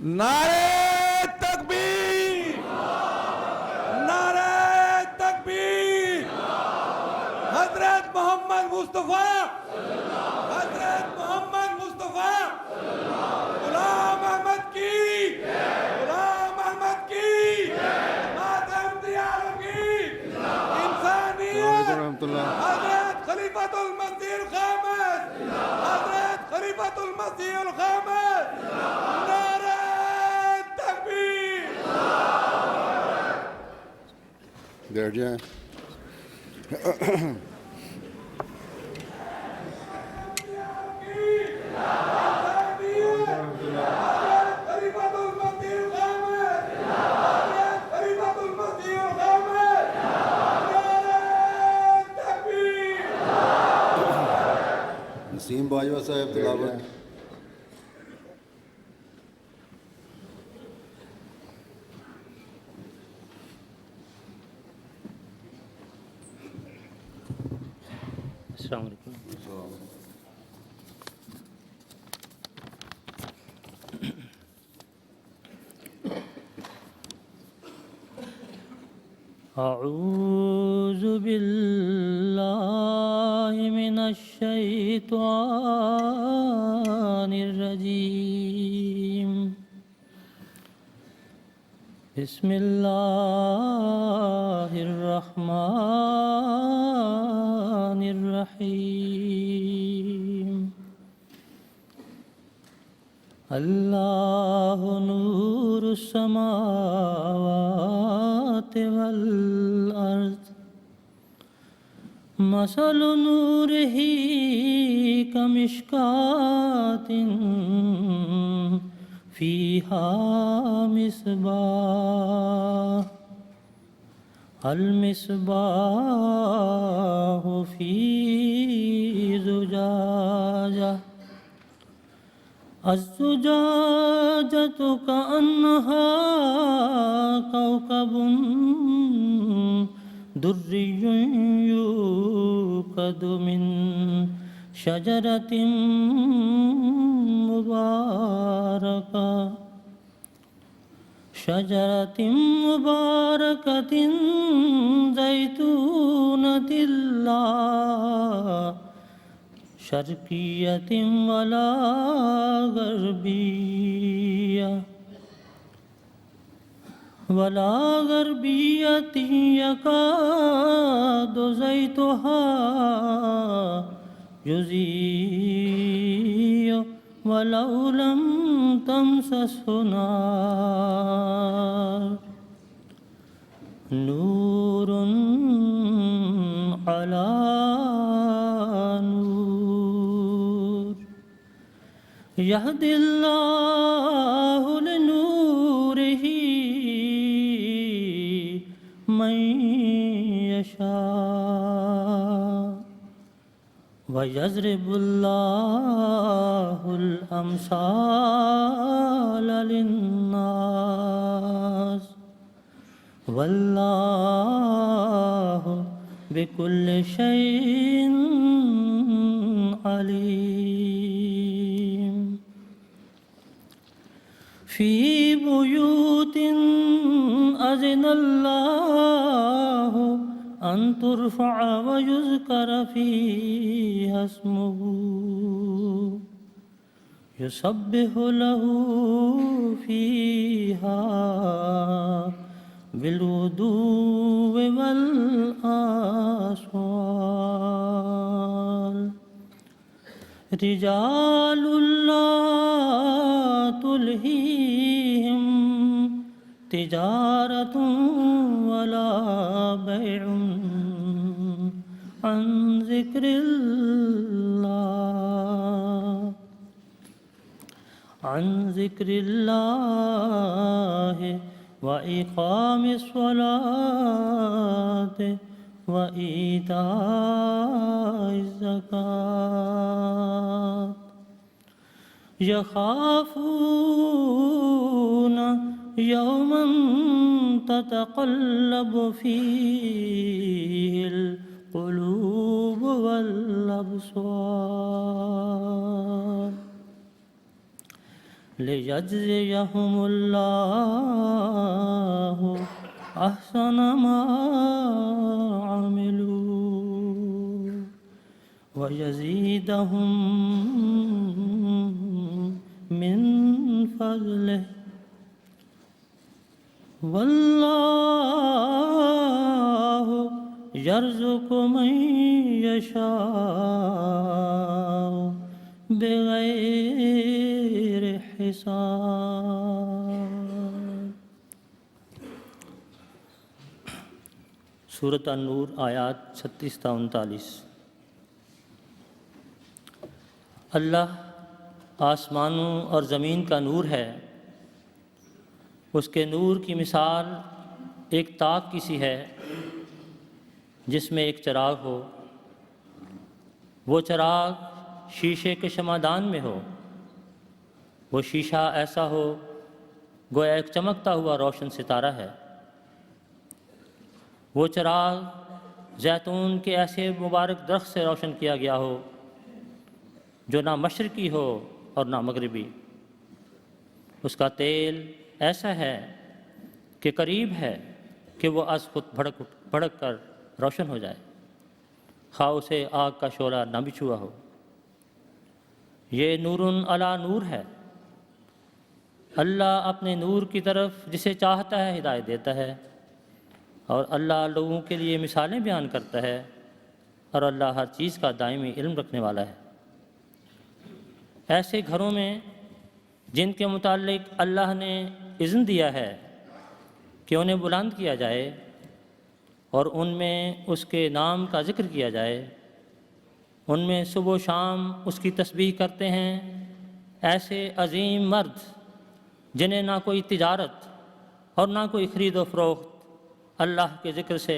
نعرہ تکبیر، نعرہ تکبیر، حضرت محمد مصطفیٰ، حضرت محمد مصطفیٰ، غلام احمد کی، غلام احمد کی، ماتم دیاروں کی، انسانیت، حضرت خلیفۃ المسیح الخامس، حضرت خلیفۃ المسیح الخامس، نعرہ تکبیر۔ بیٹھ جائیں۔ نسیم باجوہ صاحب تلاوت۔ السلام علیکم۔ اعوذ باللہ من الشیطان الرجیم، بسم اللہ الرحمن الرحیم۔ اللہ نور السماوات والارض، مثل نورہ کمشکاۃ فیہا مصباح، المصباح فی زجاجہ، الزجاجۃ کأنہا کوکب دری یوقد من شجرۃ مبارکۃ زیتونۃ لا شرقیۃ ولا غربیۃ یکاد زیتها یضیء ولو لم تمسسه نار، نور علی نور، یہدی اللہ لنورہ من یشاء، وَيَضْرِبُ اللَّهُ الْأَمْثَالَ لِلنَّاسِ، وَاللَّهُ بِكُلِّ شَيْءٍ عَلِيمٌ۔ فِي بُيُوتٍ أَذِنَ اللَّهُ أَن تُرْفَعَ وَيُذْكَرَ فِيهَا اسْمُهُ يُسَبِّحُ لَهُ فِيهَا بِالْغُدُوِّ وَالْآصَالِ، رِجَالٌ لَّا تُلْهِيهِمْ تِجَارَةٌ وَلَا بَيْعٌ عَن ذِكْرِ اللَّهِ وَإِقَامِ الصَّلَاةِ وَإِيتَاءِ الزَّكَاةِ، يَخَافُونَ يَوْمًا تَتَقَلَّبُ فِيهِ الْقُلُوبُ وَالْأَبْصَارُ، ليجزيهم الله أحسن ما عملوا ويزيدهم من فضله والله يرزق من يشاء بغير حساب۔ سورۃ النور آیات 36 تا 39۔ اللہ آسمانوں اور زمین کا نور ہے، اس کے نور کی مثال ایک طاق کی سی ہے جس میں ایک چراغ ہو، وہ چراغ شیشے کے شمعدان میں ہو، وہ شیشہ ایسا ہو گویا ایک چمکتا ہوا روشن ستارہ ہے، وہ چراغ زیتون کے ایسے مبارک درخت سے روشن کیا گیا ہو جو نہ مشرقی ہو اور نہ مغربی، اس کا تیل ایسا ہے کہ قریب ہے کہ وہ از خود بھڑک کر روشن ہو جائے، خواہ اسے آگ کا شعلہ نہ بھی چھوا ہو۔ یہ نور علی نور ہے، اللہ اپنے نور کی طرف جسے چاہتا ہے ہدایت دیتا ہے، اور اللہ لوگوں کے لیے مثالیں بیان کرتا ہے، اور اللہ ہر چیز کا دائمی علم رکھنے والا ہے۔ ایسے گھروں میں جن کے متعلق اللہ نے اذن دیا ہے کہ انہیں بلند کیا جائے اور ان میں اس کے نام کا ذکر کیا جائے، ان میں صبح و شام اس کی تسبیح کرتے ہیں ایسے عظیم مرد جنہیں نہ کوئی تجارت اور نہ کوئی خرید و فروخت اللہ کے ذکر سے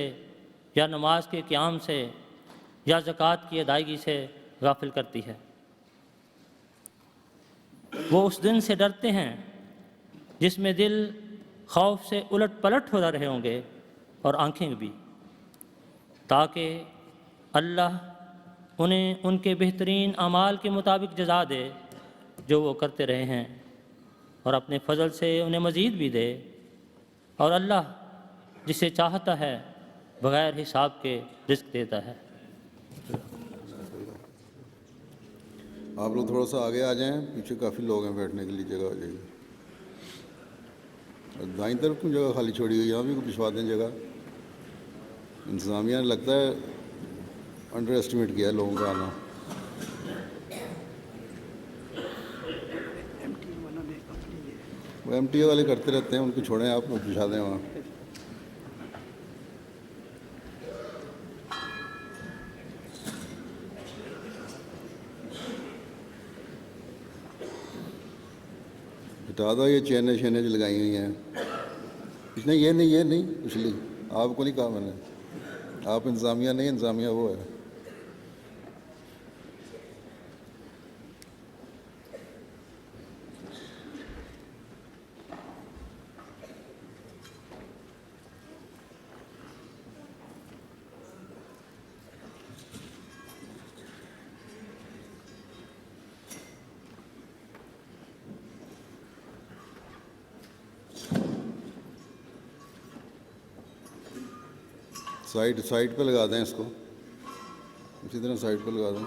یا نماز کے قیام سے یا زکوٰۃ کی ادائیگی سے غافل کرتی ہے۔ وہ اس دن سے ڈرتے ہیں جس میں دل خوف سے الٹ پلٹ ہو رہے ہوں گے اور آنکھیں بھی، تاکہ اللہ انہیں ان کے بہترین اعمال کے مطابق جزا دے جو وہ کرتے رہے ہیں، اور اپنے فضل سے انہیں مزید بھی دے، اور اللہ جسے چاہتا ہے بغیر حساب کے رزق دیتا ہے۔ آپ لوگ تھوڑا سا آگے آ جائیں، پیچھے کافی لوگ ہیں، بیٹھنے کے لیے جگہ ہو جائے گی۔ دائیں طرف کیوں جگہ خالی چھوڑی ہوئی، یہاں بھی پچھوا دیں جگہ۔ انتظامیہ نے لگتا ہے انڈر ایسٹیمیٹ کیا ہے لوگوں کا آنا۔ وہ ایم ٹی اے والے کرتے رہتے ہیں، ان کو چھوڑیں، آپ پچھا دیں وہاں۔ ہٹا دو یہ چینیں شینیں جو لگائی ہوئی ہیں، نہیں یہ نہیں پچھلی، آپ کو نہیں کہا میں نے، آپ انتظامیہ نہیں، انتظامیہ وہ ہے۔ سائڈ پہ لگا دیں اس کو، اسی طرح سائڈ پہ لگا دیں۔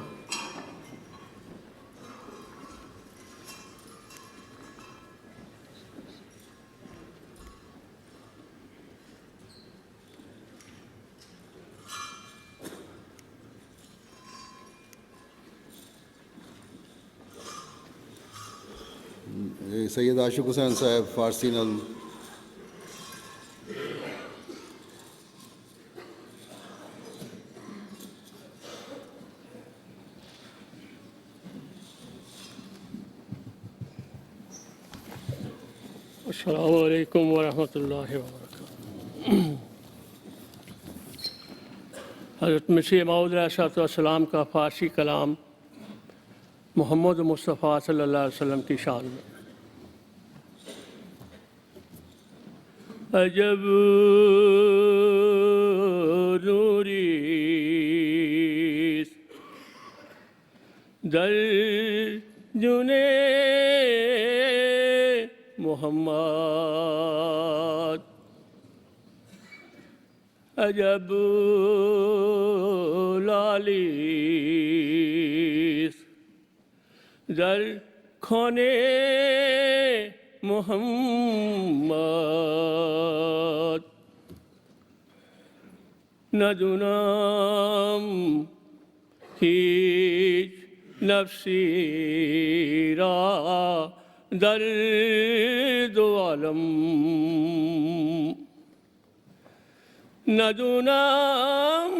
سید عاشق حسین صاحب، فارسی نظم۔ السلام علیکم ورحمۃ اللہ وبرکاتہ۔ حضرت مسیح موعود علیہ السلام کا فارسی کلام محمد مصطفیٰ صلی اللہ علیہ وسلم کی شان میں۔ عجب نوریست در جنے محمد عجب لالیس در کھونے محمد ندونم هیچ نفسی را در دو عالم ندونم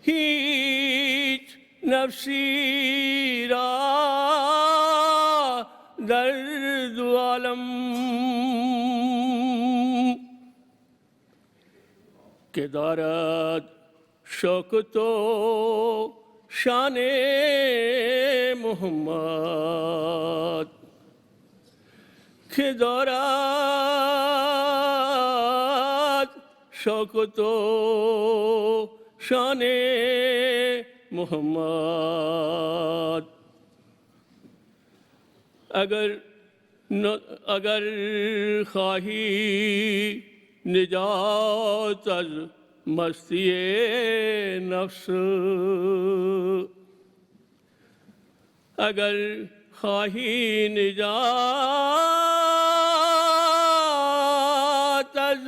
هیچ نفسی را در دو عالم که دارد شوکت و شان محمد که دارد شوکت و شان محمد اگر خواهی نجات از مستی نفس اگر خواهی نجات از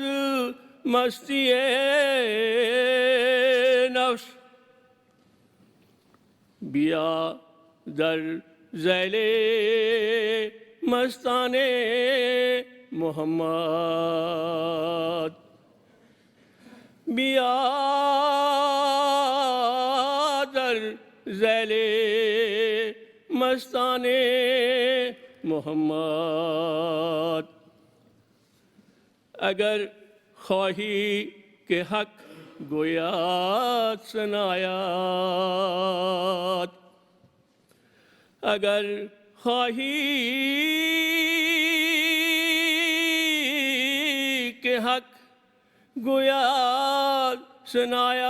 مستی نفس بیا در ذیل مستان محمد بیا در ذیل مستان محمد اگر خواهی کہ حق گویات سنایات اگر خواهی کہ حق گویات سنایات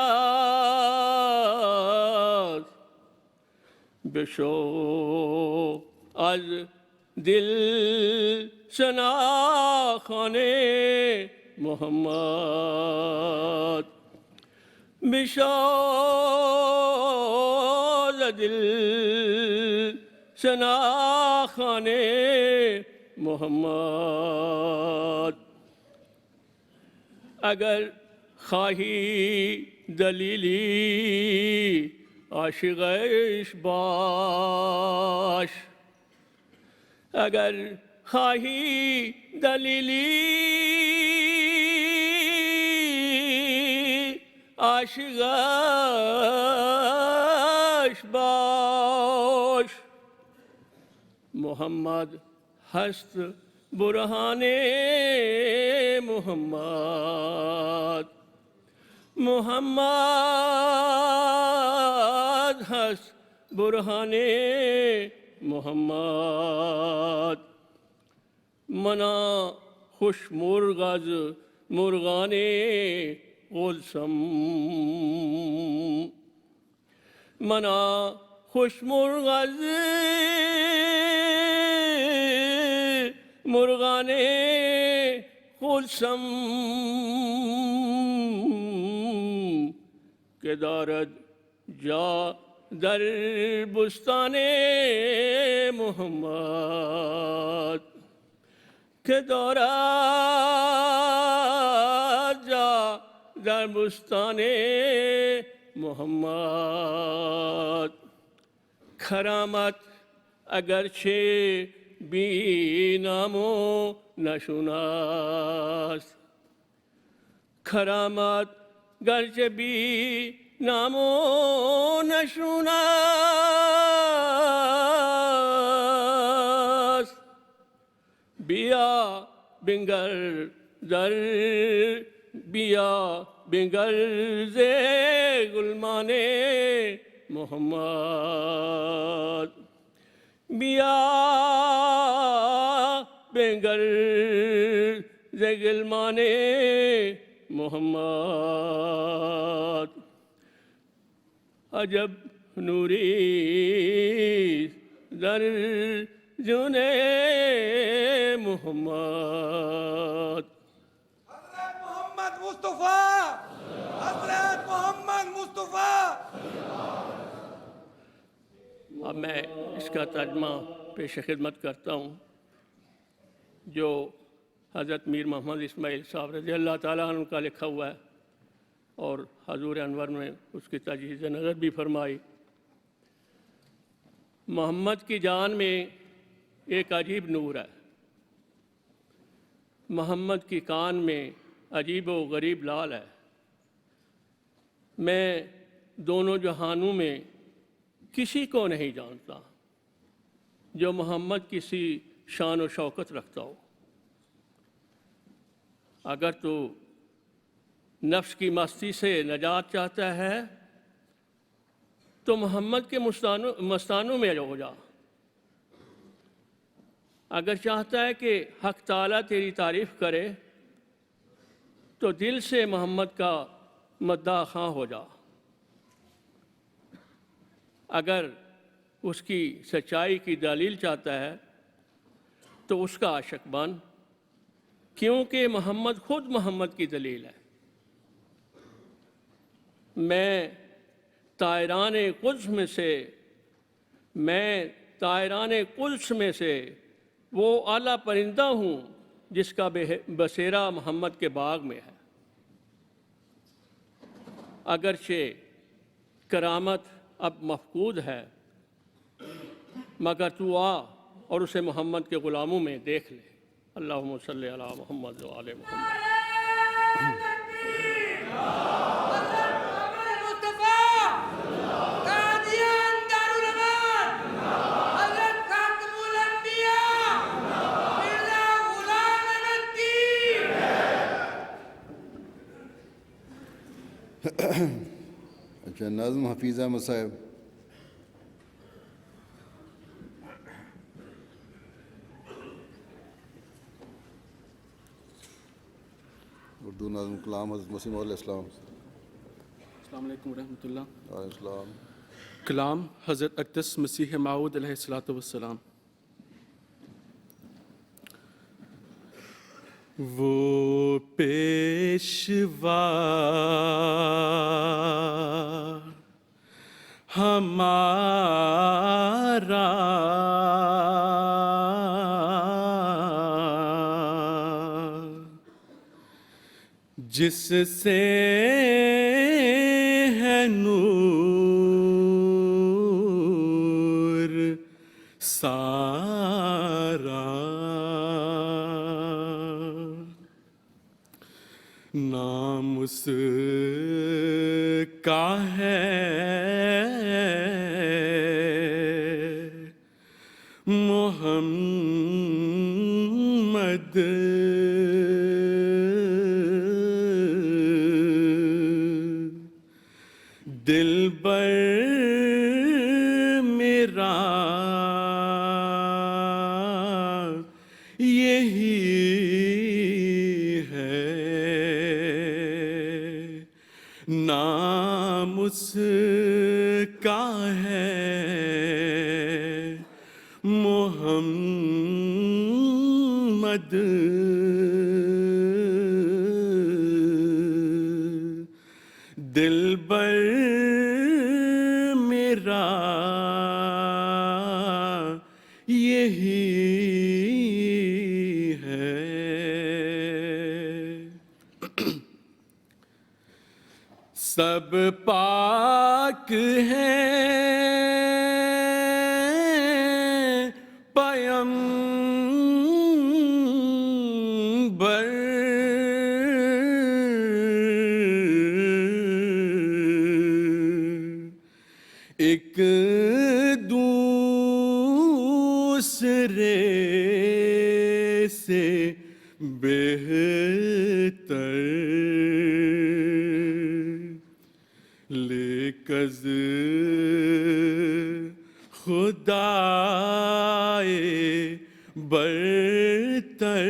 بشو از دل شناخان محمد بشو از دل شناخان محمد اگر خواهی دلیلی عاشقش باش اگر خواهی دلیلی عاشقش باش محمد هست برهان محمد محمد هست برهان محمد منا خوش مرغ از مرغان قلسم منا خوش مرغ از مرغان قلسم که دارد جا در بستان محمد که دارد جا در بستان محمد کرامت اگرچه بی نام و نشناس کرامت گرچه بی نام و نشناس بیا بنگر در بیا بنگر ز گلمان محمد بیا بنگر ز گلمان محمد عجب نوری در جن محمد. حضرت محمد مصطفیٰ، حضرت محمد مصطفیٰ. اب میں اس کا ترجمہ پیش خدمت کرتا ہوں جو حضرت میر محمد اسماعیل صاحب رضی اللہ تعالیٰ عنہ کا لکھا ہوا ہے اور حضور انور نے اس کی تجہیز نظر بھی فرمائی. محمد کی جان میں ایک عجیب نور ہے. محمد کی کان میں عجیب و غریب لال ہے. میں دونوں جہانوں میں کسی کو نہیں جانتا جو محمد کی سی شان و شوکت رکھتا ہو. اگر تو نفس کی مستی سے نجات چاہتا ہے تو محمد کے مستانوں میں ہو جا. اگر چاہتا ہے کہ حق تعالیٰ تیری تعریف کرے تو دل سے محمد کا مداح خواں ہو جا. اگر اس کی سچائی کی دلیل چاہتا ہے تو اس کا عاشق بن، کیونکہ محمد خود محمد کی دلیل ہے. میں طائران قدس میں سے وہ اعلیٰ پرندہ ہوں جس کا بسیرا محمد کے باغ میں ہے. اگرچہ کرامت اب مفقود ہے مگر تو آ اور اسے محمد کے غلاموں میں دیکھ لے. اللہم صلی علی محمد و آل محمد. اچھا، نظم حفیظ احمد صاحب. اردو نظم کلام حضرت مسیح موعود علیہ السلام. السلام علیکم ورحمۃ اللہ. علیہ السلام. کلام حضرت اقدس مسیح موعود علیہ السلام. وہ پیشوا ہمارا جس سے ہے نور سارا، نام اس کا ہے محمد. دلبر میرا یہی ہے، نام اس کا ہے محمد. دلبر میرا یہی ہے. سب پاک ہیں پیغمبر، ایک دوسرے سے بہتر، لیکز خدائے برتر،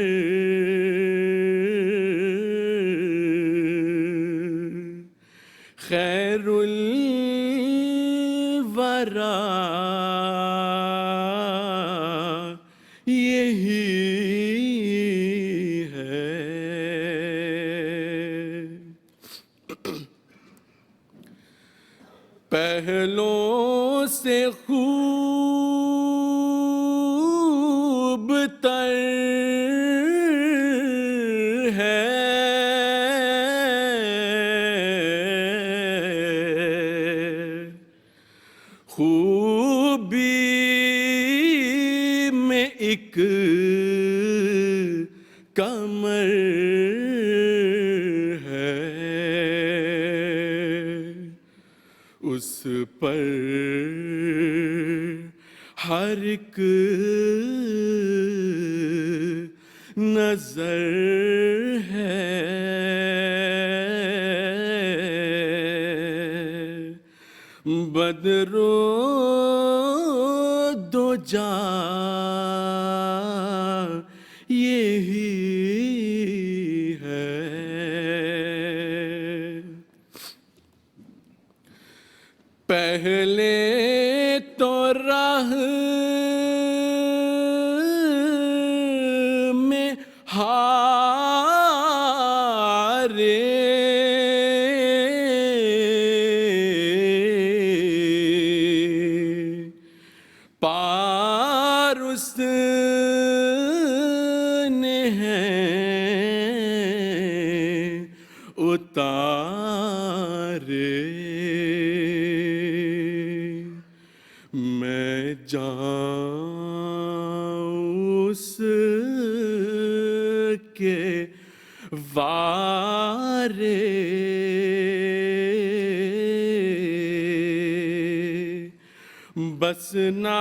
خیر الورا پہلوں سے خوب تر ہے خوبی میں ایک کمر ہے اس پر ہر ایک نظر ہے بدرو دو جا یہی ہے پہلے تو راہ میں ہارے پار اس نے ہیں اتارے میں جاؤں اس کے وارے بس نا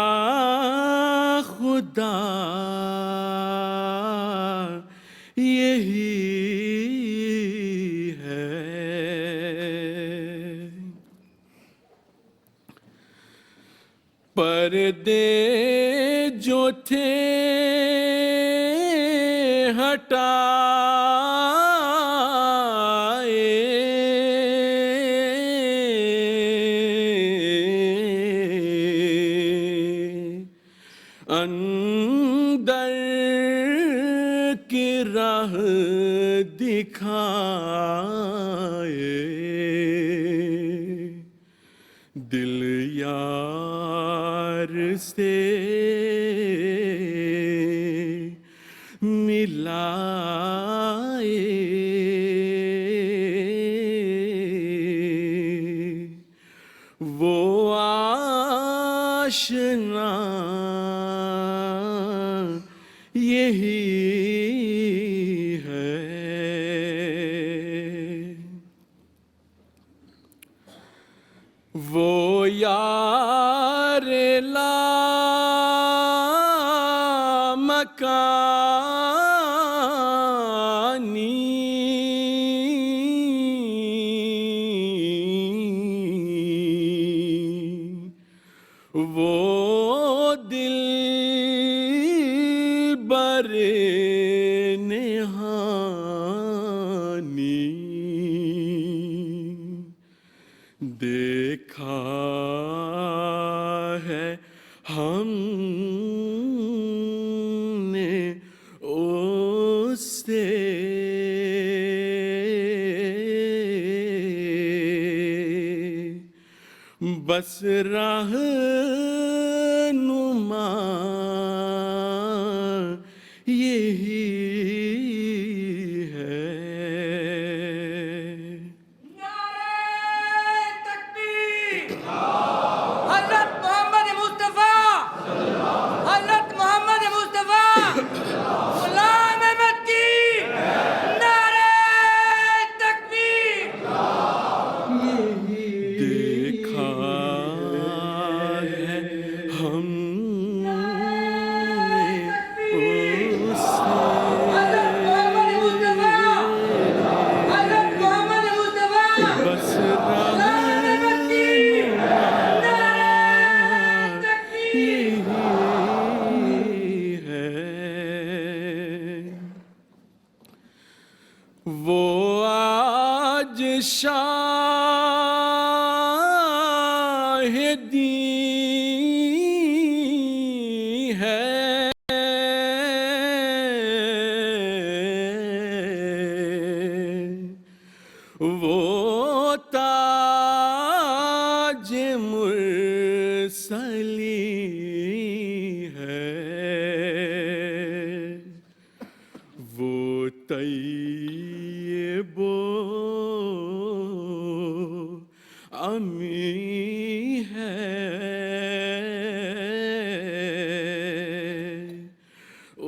خدا یہی ہے پردے جو تھے ہٹائے اندر کی راہ دکھائے دل یار سے ملائے وہ آشنا یہی ہے وہ یار لا مکانی وہ دل بر نہانی دیکھا ہے ہم نے اس سے بس رہنما یہی ہے نعرہ تکبیر حضرت محمد مصطفیٰ حضرت محمد مصطفیٰ غلام احمد کی نعرہ تکبیر دیکھا ہے ہم نے اس سے حضرت محمد مصطفیٰ بس غلام احمد کی نعرہ تکبیر یہی ہے وہ آج شاہدی ہے وہ تاج ہے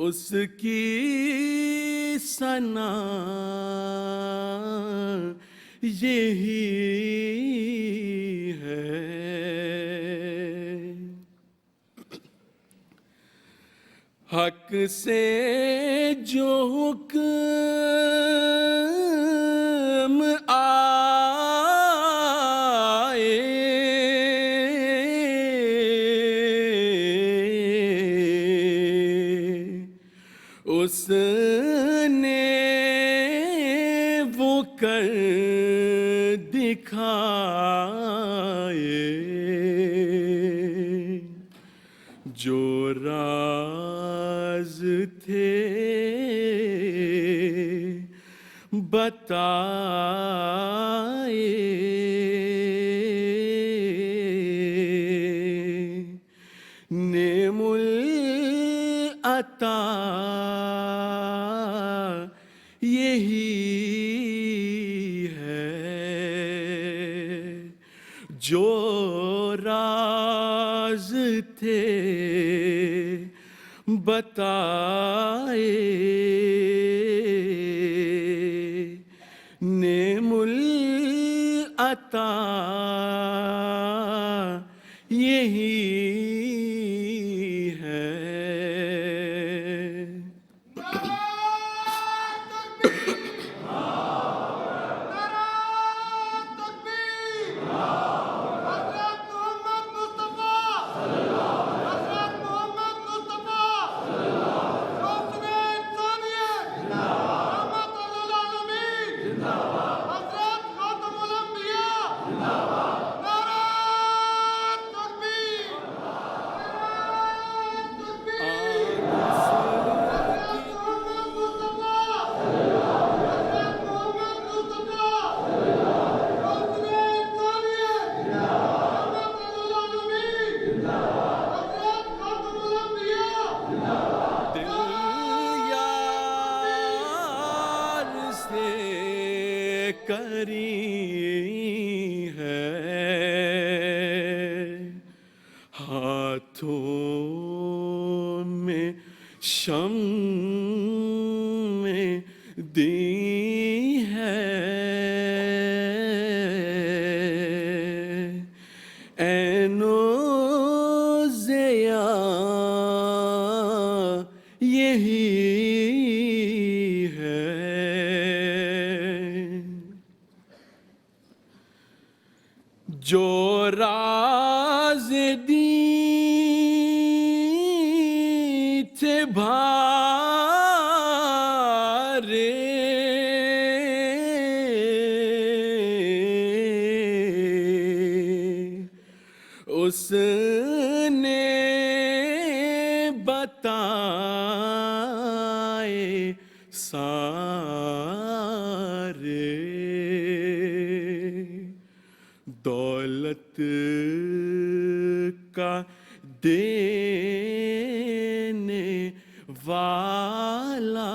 اس کی ثنا یہی ہے. حق سے جو حکم آئے اس نے وہ کر دکھائے. جو راز تھے بتائے نعم العطا یہی ہے. جو راز تھے بتائے نعم العطا یہی ہے. کری ہے ہاتھوں میں شمع دی ہے عین و ضیا یہی جو راز دی تھے بھارے اس نے بتائے سارے. دولت کا دینے والا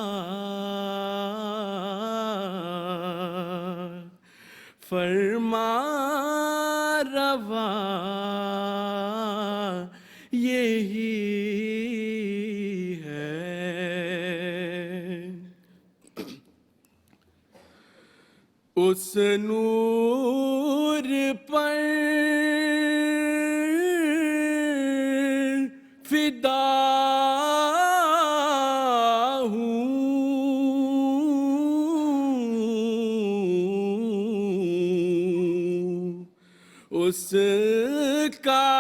فرما روا یہی ہے. اس نور پر فدا ہوں اس کا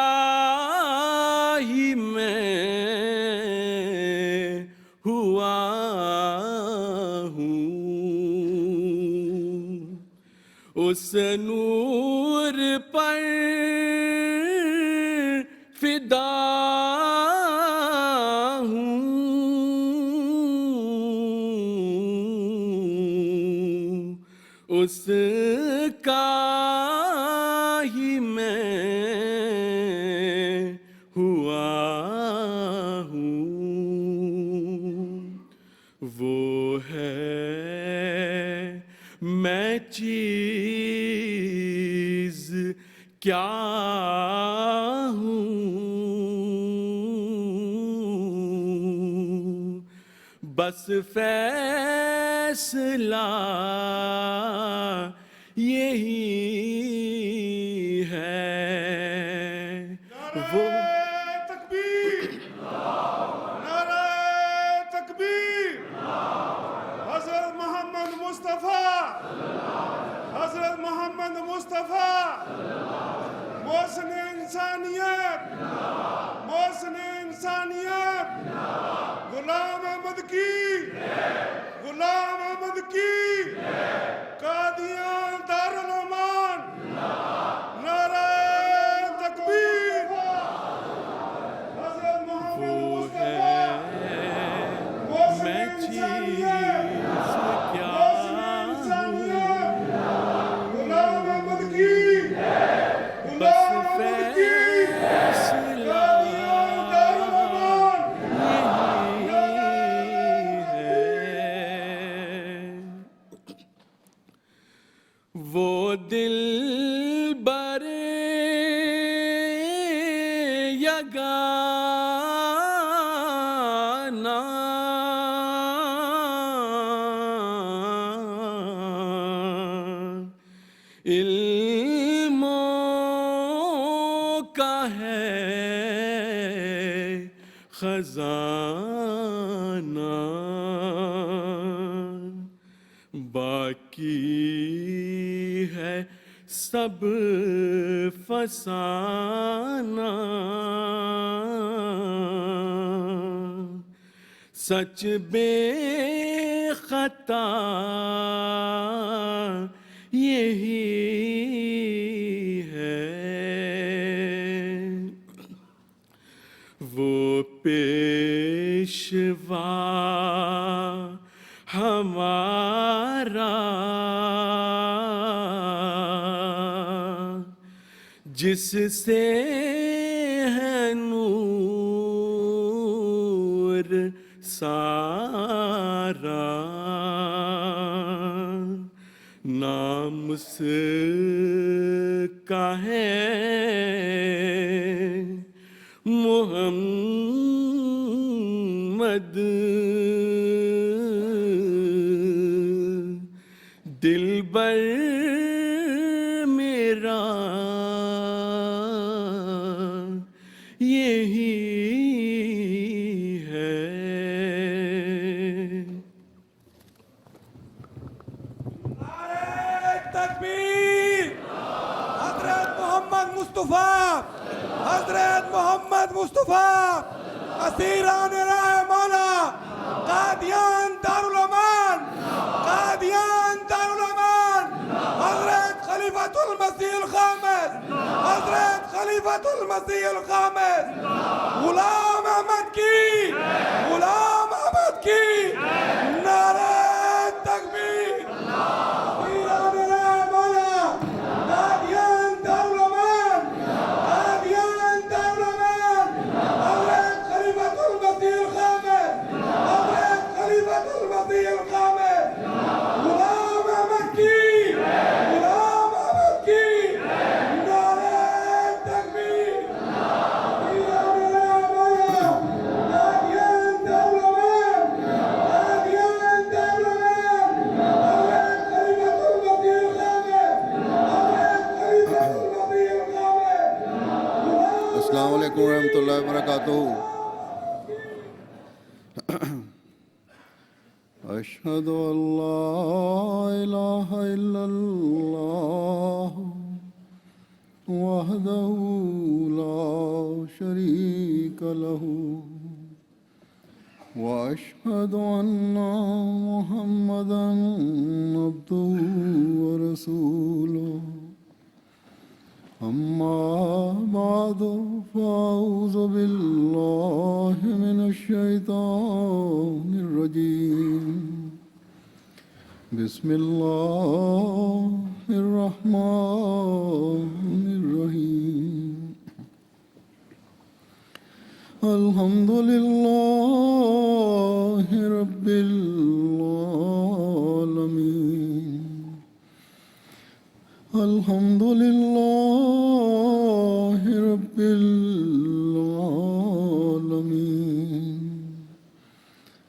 ہی میں ہوا ہوں. اس نور پر فدا ہوں اس کا ہی میں ہوا ہوں. وہ ہے میں چیز کیا ہوں، بس فیصلہ یہی ہے وہ تکبیر، نعرہ تکبیر، حضرت محمد مصطفیٰ، حضرت محمد مصطفیٰ، محسن انسانیت، محسن انسانیت، غلام احمد کی، غلام احمد کی، قادیان دارالعمان، نعرہ تکبیر، حضرت محمد مصطفیٰ، محسن میں چیز کیا انسانیت، غلام احمد کی، بس غلام احمد کی، فیصلہ قادیان دارالعمان، وہ دل بر یگانا علموں کا ہے خزانہ، باقی ہے سب فسانہ، سچ بے خطا یہی ہے، وہ پیشوا ہمارا جس سے ہے نور سارا، نام اس کا ہے محمد، دلبر میرا یہی ہے۔ نعرہ تکبیر، حضرت محمد مصطفیٰ، حضرت محمد مصطفیٰ، اسیران راہ مولا، قادیان دارالعمان، قادیان دارالعمان، حضرت خلیفۃ المسیح الخامس، حضرت خلیفۃ المسیح الخامس، غلام احمد کی، غلام احمد کی، نعرہ تکبیر، اسیران راہ مولا، قادیان دارالعمان، قادیان دارالعمان، حضرت خلیفۃ المسیح الخامس، حضرت خلیفۃ المسیح الخامس، غلام احمد کی، غلام احمد کی، نعرہ تکبیر، اسیران راہ مولا، قادیان دارالعمان، قادیان دارالعمان، حضرت خلیفۃ المسیح الخامس، حضرت خلیفۃ المسیح الخامس، السلام علیکم ورحمۃ اللہ وبرکاتہ۔ اشہد ان لا الہ الا اللہ وحدہ لا شریک لہ واشہد ان محمدا عبدہ ورسولہ، اما بعد فاعوذ باللہ من الشیطان الرجیم، بسم اللہ الرحمن الرحیم، الحمد للہ رب العالمین، الحمد للہ رب العالمين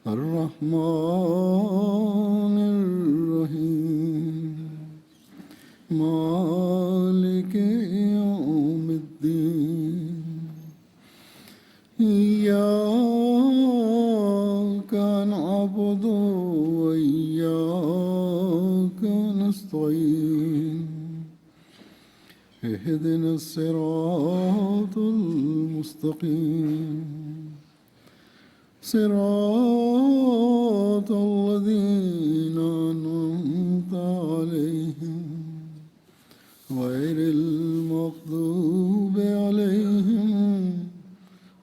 الرحمن الرحيم مالك يوم الدين إياك نعبد وإياك نستعين اهدنا الصراط المستقيم صراط الذين أنعمت عليهم غير المغضوب عليهم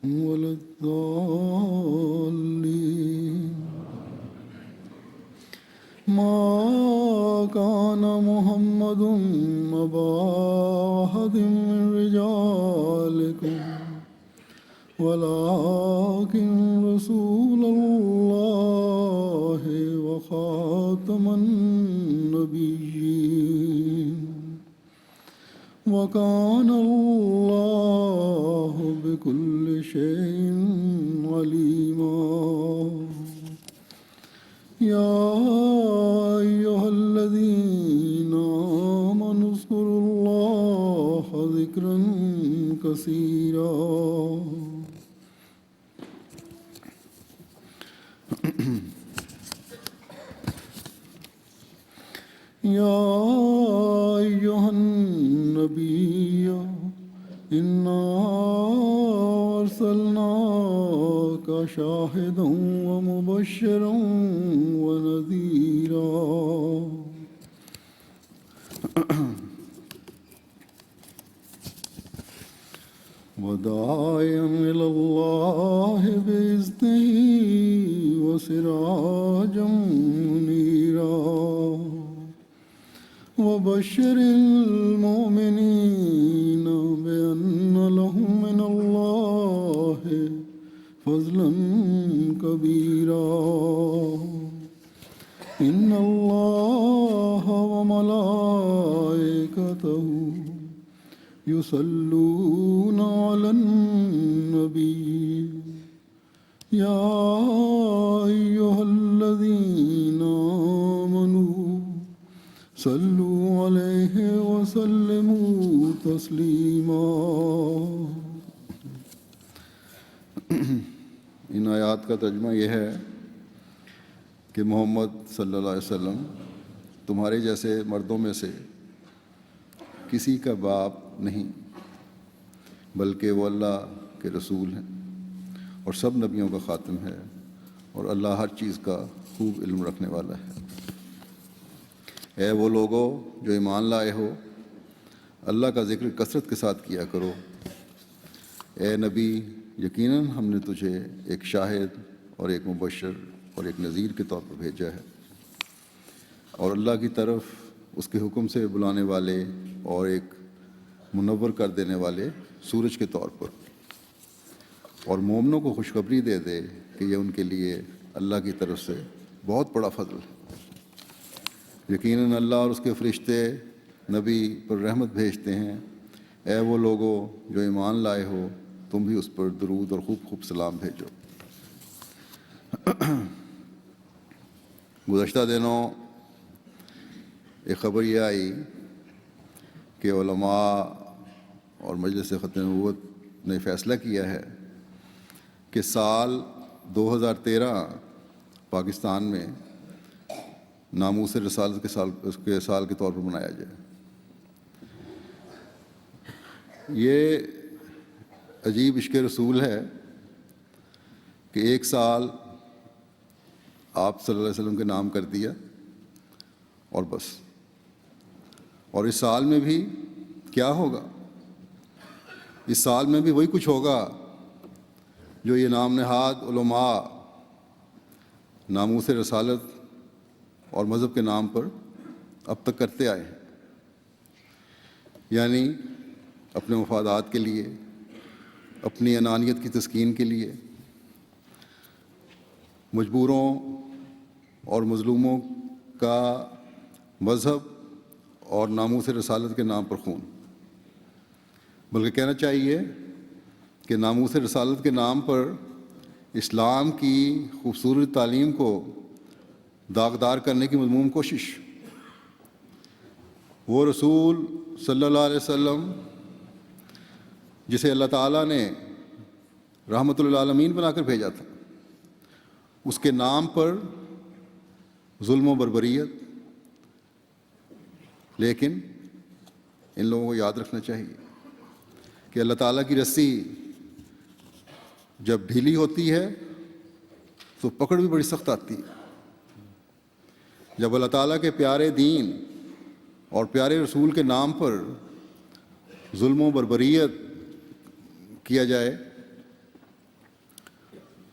ولا الضالين. ما كان محمد أبا أحد من رجالكم ولكن رسول الله وخاتم النبيين وكان الله بكل شيء عليما. يا أيها الذين آمنوا اذكروا الله ذكرا كثيرا. يا أيها النبي إنا أرسلناك شاهدا ومبشرا ونذيرا وداعيا إلى الله بإذنه وسراجا منيرا وبشر المؤمنين بأن لهم من الله فضلا كبيرا. إن الله وملائكته يصلون على النبي يا أيها الذين آمنوا صلوا عليه وسلموا تسلیما. ان آیات کا ترجمہ یہ ہے کہ محمد صلی اللہ علیہ وسلم تمہارے جیسے مردوں میں سے کسی کا باپ نہیں بلکہ وہ اللہ کے رسول ہیں اور سب نبیوں کا خاتم ہے اور اللہ ہر چیز کا خوب علم رکھنے والا ہے. اے وہ لوگو جو ایمان لائے ہو اللہ کا ذکر کثرت کے ساتھ کیا کرو. اے نبی یقیناً ہم نے تجھے ایک شاہد اور ایک مبشر اور ایک نذیر کے طور پر بھیجا ہے اور اللہ کی طرف اس کے حکم سے بلانے والے اور ایک منور کر دینے والے سورج کے طور پر. اور مومنوں کو خوشخبری دے دے کہ یہ ان کے لیے اللہ کی طرف سے بہت بڑا فضل ہے. یقیناً اللہ اور اس کے فرشتے نبی پر رحمت بھیجتے ہیں. اے وہ لوگو جو ایمان لائے ہو تم بھی اس پر درود اور خوب خوب سلام بھیجو. گزشتہ دنوں ایک خبر یہ آئی کہ علماء اور مجلس ختم نبوت نے فیصلہ کیا ہے کہ سال 2013 پاکستان میں ناموس رسالت کے سال کے طور پر منایا جائے. یہ عجیب عشق رسول ہے کہ ایک سال آپ صلی اللہ علیہ وسلم کے نام کر دیا اور بس. اور اس سال میں بھی کیا ہوگا؟ اس سال میں بھی وہی کچھ ہوگا جو یہ نام نہاد علماء ناموس رسالت اور مذہب کے نام پر اب تک کرتے آئے ہیں. یعنی اپنے مفادات کے لیے، اپنی انانیت کی تسکین کے لیے، مجبوروں اور مظلوموں کا مذہب اور ناموس رسالت کے نام پر خون. بلکہ کہنا چاہیے کہ ناموس رسالت کے نام پر اسلام کی خوبصورت تعلیم کو داغدار کرنے کی مذموم کوشش۔ وہ رسول صلی اللہ علیہ وسلم جسے اللہ تعالیٰ نے رحمت للعالمین بنا کر بھیجا تھا، اس کے نام پر ظلم و بربریت۔ لیکن ان لوگوں کو یاد رکھنا چاہیے کہ اللہ تعالیٰ کی رسی جب ڈھیلی ہوتی ہے تو پکڑ بھی بڑی سخت آتی ہے۔ جب اللہ تعالیٰ کے پیارے دین اور پیارے رسول کے نام پر ظلم و بربریت کیا جائے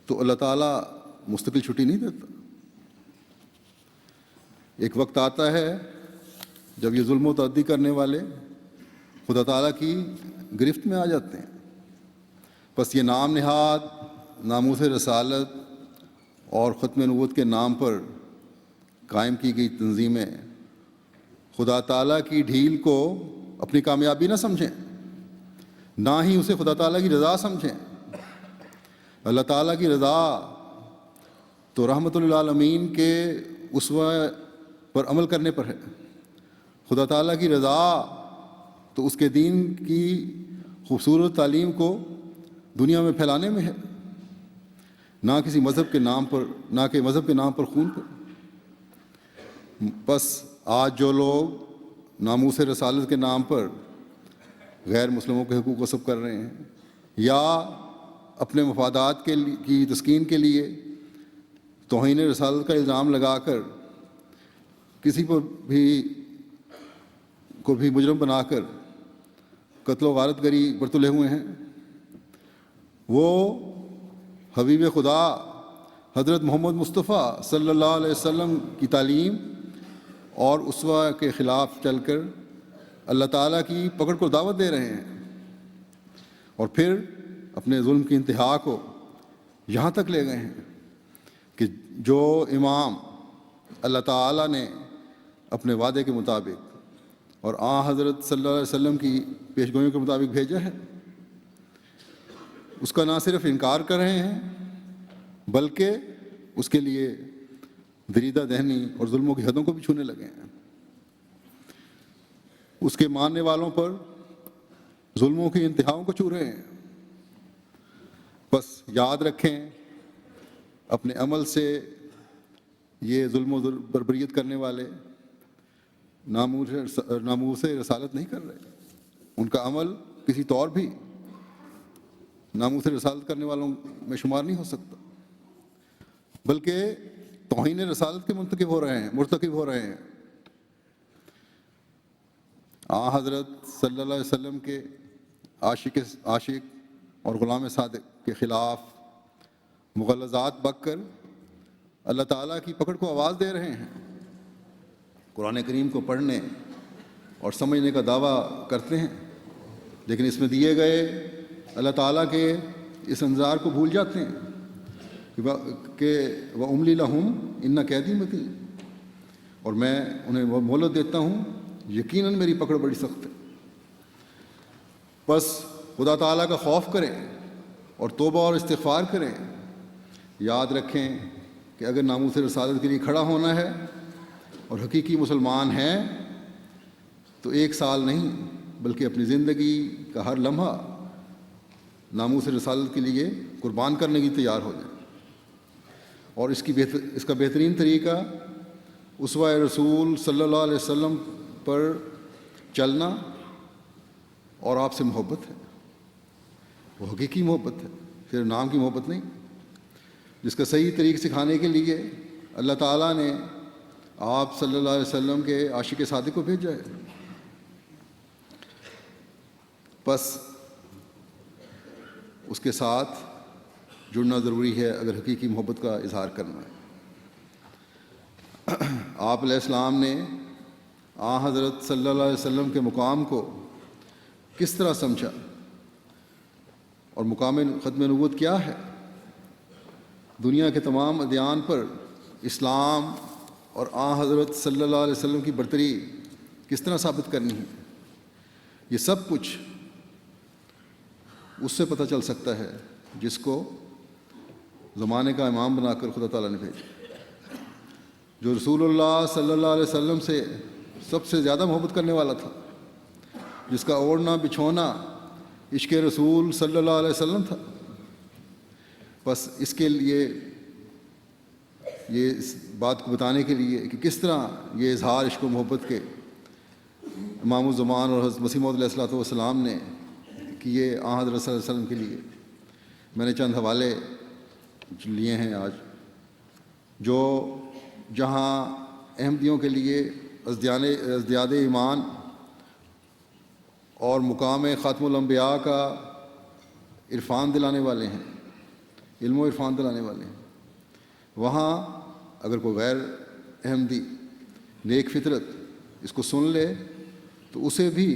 تو اللہ تعالیٰ مستقل چھٹی نہیں دیتا۔ ایک وقت آتا ہے جب یہ ظلم و تعدی کرنے والے خدا تعالیٰ کی گرفت میں آ جاتے ہیں۔ بس یہ نام نہاد ناموس رسالت اور ختم نبوت کے نام پر قائم کی گئی تنظیمیں خدا تعالیٰ کی ڈھیل کو اپنی کامیابی نہ سمجھیں، نہ ہی اسے خدا تعالیٰ کی رضا سمجھیں۔ اللہ تعالیٰ کی رضا تو رحمت للعالمین کے اسوہ پر عمل کرنے پر ہے۔ خدا تعالیٰ کی رضا تو اس کے دین کی خوبصورت تعلیم کو دنیا میں پھیلانے میں ہے، نہ کسی مذہب کے نام پر، نہ کہ مذہب کے نام پر خون پر۔ بس آج جو لوگ ناموس رسالت کے نام پر غیر مسلموں کے حقوق غصب کر رہے ہیں یا اپنے مفادات کی تسکین کے لیے توہین رسالت کا الزام لگا کر کسی کو بھی مجرم بنا کر قتل و غارت گری پر تلے ہوئے ہیں، وہ حبیب خدا حضرت محمد مصطفیٰ صلی اللہ علیہ وسلم کی تعلیم اور اسوہ کے خلاف چل کر اللہ تعالیٰ کی پکڑ کو دعوت دے رہے ہیں، اور پھر اپنے ظلم کی انتہا کو یہاں تک لے گئے ہیں کہ جو امام اللہ تعالیٰ نے اپنے وعدے کے مطابق اور حضرت صلی اللہ علیہ وسلم کی پیشگوئیوں کے مطابق بھیجا ہے، اس کا نہ صرف انکار کر رہے ہیں بلکہ اس کے لیے دریدہ دہنی اور ظلموں کی حدوں کو بھی چھونے لگے ہیں۔ اس کے ماننے والوں پر ظلموں کی انتہاؤں کو چھو رہے ہیں۔ بس یاد رکھیں، اپنے عمل سے یہ ظلم و بربریت کرنے والے ناموس رسالت نہیں کر رہے، ان کا عمل کسی طور بھی ناموس رسالت کرنے والوں میں شمار نہیں ہو سکتا، بلکہ توہین رسالت کے مرتکب ہو رہے ہیں۔ حضرت صلی اللہ علیہ وسلم کے عاشق اور غلام صادق کے خلاف مغلظات بک کر اللہ تعالیٰ کی پکڑ کو آواز دے رہے ہیں، قرآن کریم کو پڑھنے اور سمجھنے کا دعویٰ کرتے ہیں، لیکن اس میں دیے گئے اللہ تعالیٰ کے اس انذار کو بھول جاتے ہیں کہ وَأُمْلِي لَهُمْ إِنَّ كَيْدِي مَتِينٌ، اور میں انہیں وہ مہلت دیتا ہوں، یقیناً میری پکڑ بڑی سخت ہے۔ بس خدا تعالیٰ کا خوف کریں اور توبہ اور استغفار کریں۔ یاد رکھیں کہ اگر ناموس رسالت کے لیے کھڑا ہونا ہے اور حقیقی مسلمان ہیں تو 1 سال نہیں بلکہ اپنی زندگی کا ہر لمحہ ناموس رسالت کے لیے قربان کرنے کی تیار ہو جائیں، اور اس کا بہترین طریقہ اسوہ رسول صلی اللہ علیہ وسلم پر چلنا اور آپ سے محبت ہے۔ وہ حقیقی محبت ہے، صرف نام کی محبت نہیں، جس کا صحیح طریق سکھانے کے لیے اللہ تعالیٰ نے آپ صلی اللہ علیہ وسلم کے عاشق صادق کو بھیجا ہے۔ بس اس کے ساتھ جڑنا ضروری ہے اگر حقیقی محبت کا اظہار کرنا ہے۔ آپ علیہ السلام نے حضرت صلی اللہ علیہ وسلم کے مقام کو کس طرح سمجھا اور مقام ختم نبوت کیا ہے؟ دنیا کے تمام ادیان پر اسلام اور حضرت صلی اللہ علیہ وسلم کی برتری کس طرح ثابت کرنی ہے؟ یہ سب کچھ اس سے پتہ چل سکتا ہے جس کو زمانے کا امام بنا کر خدا تعالیٰ نے بھیجا، جو رسول اللہ صلی اللہ علیہ وسلم سے سب سے زیادہ محبت کرنے والا تھا، جس کا اوڑھنا بچھونا عشق رسول صلی اللہ علیہ وسلم تھا۔ بس اس کے لیے یہ اس بات کو بتانے کے لیے کہ کس طرح یہ اظہار عشق و محبت کے امام الزمان اور حضرت مسیح موعود علیہ الصلوۃ والسلام نے کیے آن حضرت صلی اللہ علیہ وسلم کے لیے، میں نے چند حوالے لیے ہیں آج، جو جہاں احمدیوں کے لیے ازدیاد ایمان اور مقام خاتم الانبیاء کا عرفان دلانے والے ہیں، علم و عرفان دلانے والے ہیں، وہاں اگر کوئی غیر احمدی نیک فطرت اس کو سن لے تو اسے بھی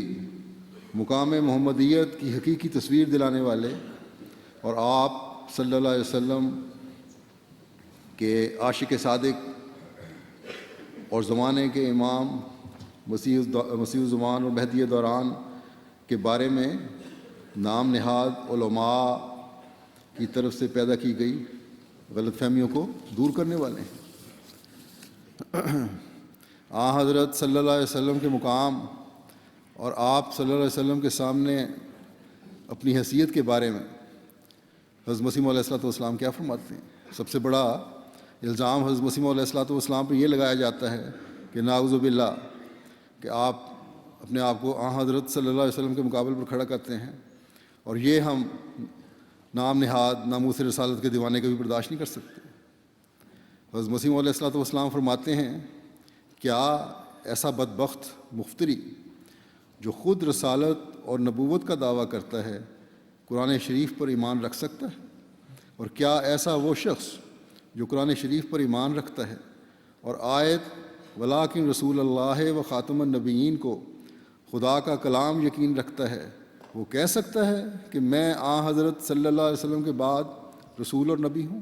مقام محمدیت کی حقیقی تصویر دلانے والے اور آپ صلی اللہ علیہ وسلم کے عاشق صادق اور زمانے کے امام مسیح الزمان اور مہدی دوران کے بارے میں نام نہاد علماء کی طرف سے پیدا کی گئی غلط فہمیوں کو دور کرنے والے ہیں۔ حضرت صلی اللہ علیہ وسلم کے مقام اور آپ صلی اللہ علیہ وسلم کے سامنے اپنی حیثیت کے بارے میں حضرت مسیح موعود علیہ الصلوۃ والسلام کیا فرماتے ہیں؟ سب سے بڑا الزام حضرت مسیح موعود علیہ الصلوۃ والسلام پہ یہ لگایا جاتا ہے کہ نعوذ باللہ کہ آپ اپنے آپ کو حضرت صلی اللہ علیہ وسلم کے مقابل پر کھڑا کرتے ہیں، اور یہ ہم نام نہاد ناموس رسالت کے دیوانے کبھی برداشت نہیں کر سکتے۔ حضرت مسیح موعود علیہ الصلوۃ والسلام فرماتے ہیں، کیا ایسا بدبخت مفتری جو خود رسالت اور نبوت کا دعویٰ کرتا ہے قرآن شریف پر ایمان رکھ سکتا ہے؟ اور کیا ایسا وہ شخص جو قرآن شریف پر ایمان رکھتا ہے اور آیت ولاکن رسول اللہ و خاتم النبیین کو خدا کا کلام یقین رکھتا ہے، وہ کہہ سکتا ہے کہ میں حضرت صلی اللہ علیہ وسلم کے بعد رسول اور نبی ہوں؟